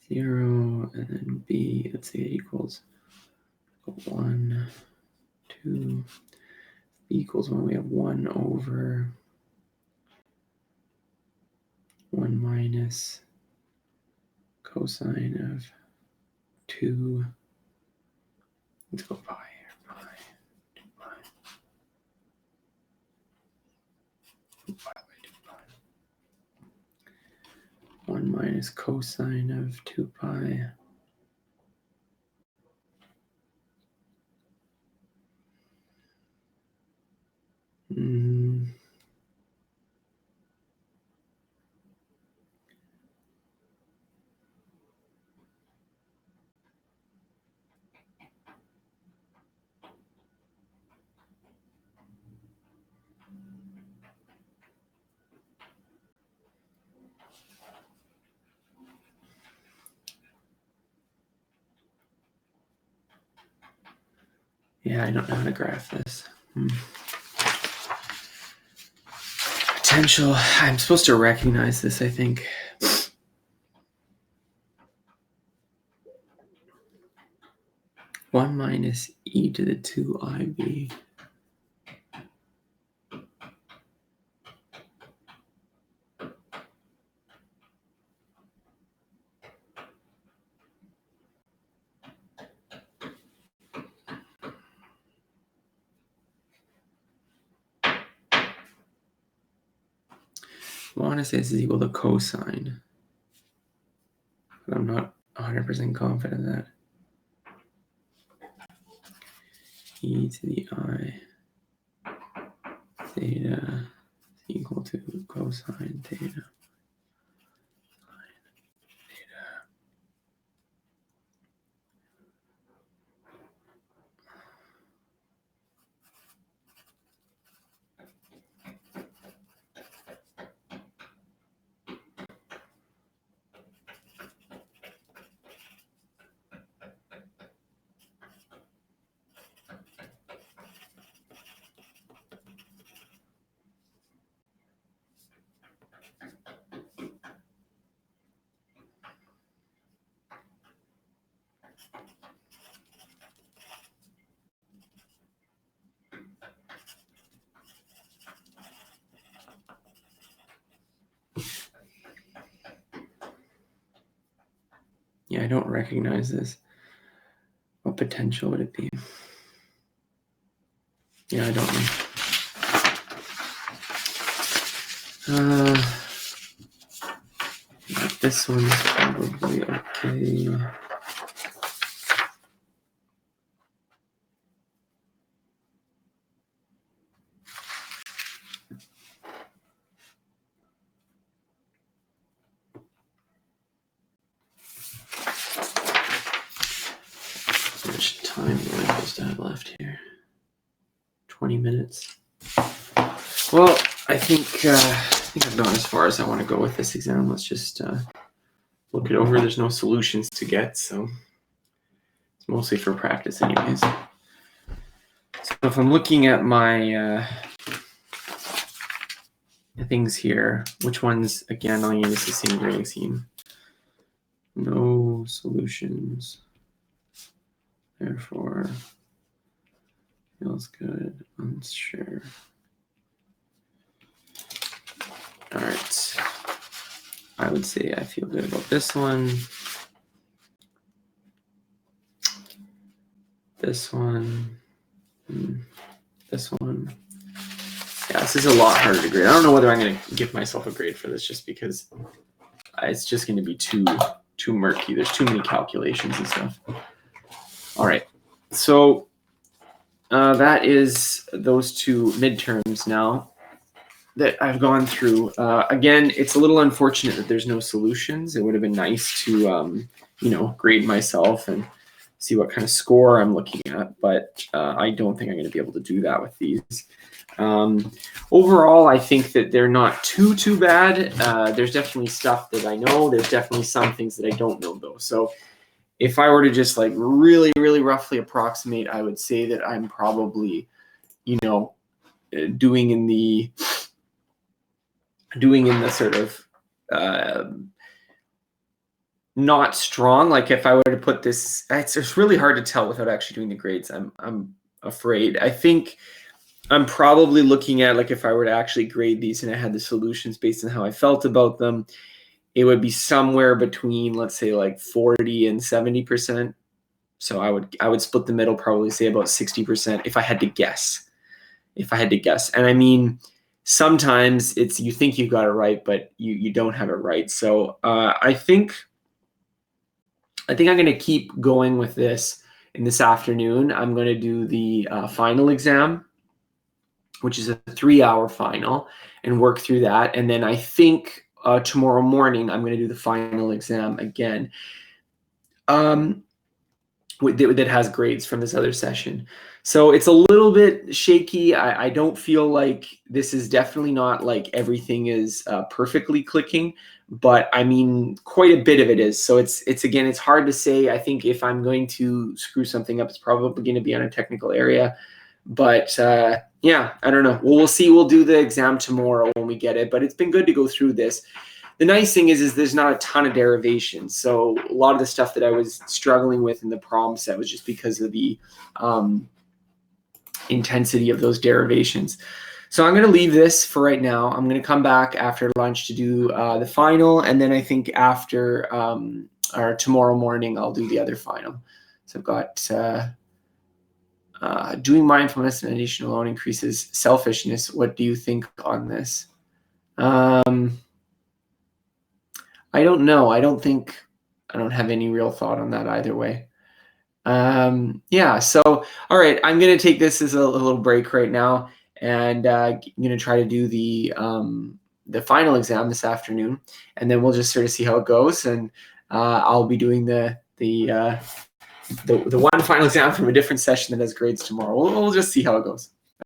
Speaker 2: Zero, and then B, let's say it equals 1, 2, B equals 1, we have 1 over 1 minus cosine of 2. Let's go pi here. Pi, 2 pi. 2 pi by 2 pi. 1 minus cosine of 2 pi. Yeah, I don't know how to graph this. Potential. I'm supposed to recognize this, I think. One minus e to the 2ib. I want to say this is equal to cosine, but I'm not 100% confident of that. E to the I theta is equal to cosine theta. Yeah, I don't recognize this. What potential would it be? Yeah, I don't know. This one's probably okay. How much time am I supposed to have left here? 20 minutes. Well, I think I've gone as far as I want to go with this exam. Let's just look it over. There's no solutions to get, so it's mostly for practice anyways. So if I'm looking at my things here, which ones, again, I'll use the same grading scheme. No solutions. Therefore, feels good, unsure. All right. I would say I feel good about this one. This one. This one. Yeah, this is a lot harder to grade. I don't know whether I'm going to give myself a grade for this just because it's just going to be too murky. There's too many calculations and stuff. All right. So that is those two midterms now that I've gone through. Again, it's a little unfortunate that there's no solutions. It would have been nice to, grade myself and see what kind of score I'm looking at, but I don't think I'm going to be able to do that with these. Overall, I think that they're not too bad. There's definitely stuff that I know. There's definitely some things that I don't know, though. So if I were to just like really, really roughly approximate, I would say that I'm probably, doing in the sort of not strong. Like if I were to put this, it's really hard to tell without actually doing the grades. I'm afraid. I think I'm probably looking at, like, if I were to actually grade these and I had the solutions based on how I felt about them, it would be somewhere between, let's say, like 40 and 70%. So I would split the middle, probably say about 60% if I had to guess. And I mean, sometimes it's you think you got it right, but you don't have it right. So I think I'm going to keep going with this. In this afternoon, I'm going to do the final exam, which is a 3-hour final, and work through that. And then I think tomorrow morning, I'm going to do the final exam again. That has grades from this other session. So it's a little bit shaky. I don't feel like this is definitely not like everything is perfectly clicking, but I mean, quite a bit of it is. So it's again, it's hard to say. I think if I'm going to screw something up, it's probably going to be on a technical area. But yeah, I don't know. Well, we'll see. We'll do the exam tomorrow when we get it. But it's been good to go through this. The nice thing is there's not a ton of derivations. So a lot of the stuff that I was struggling with in the problem set was just because of the intensity of those derivations. So I'm going to leave this for right now. I'm going to come back after lunch to do the final. And then I think after or tomorrow morning, I'll do the other final. So I've got doing mindfulness meditation alone increases selfishness. What do you think on this? I don't know. I don't have any real thought on that either way. Yeah, so, all right, I'm going to take this as a little break right now, and I'm going to try to do the final exam this afternoon, and then we'll just sort of see how it goes, and I'll be doing the one final exam from a different session that has grades tomorrow. We'll just see how it goes.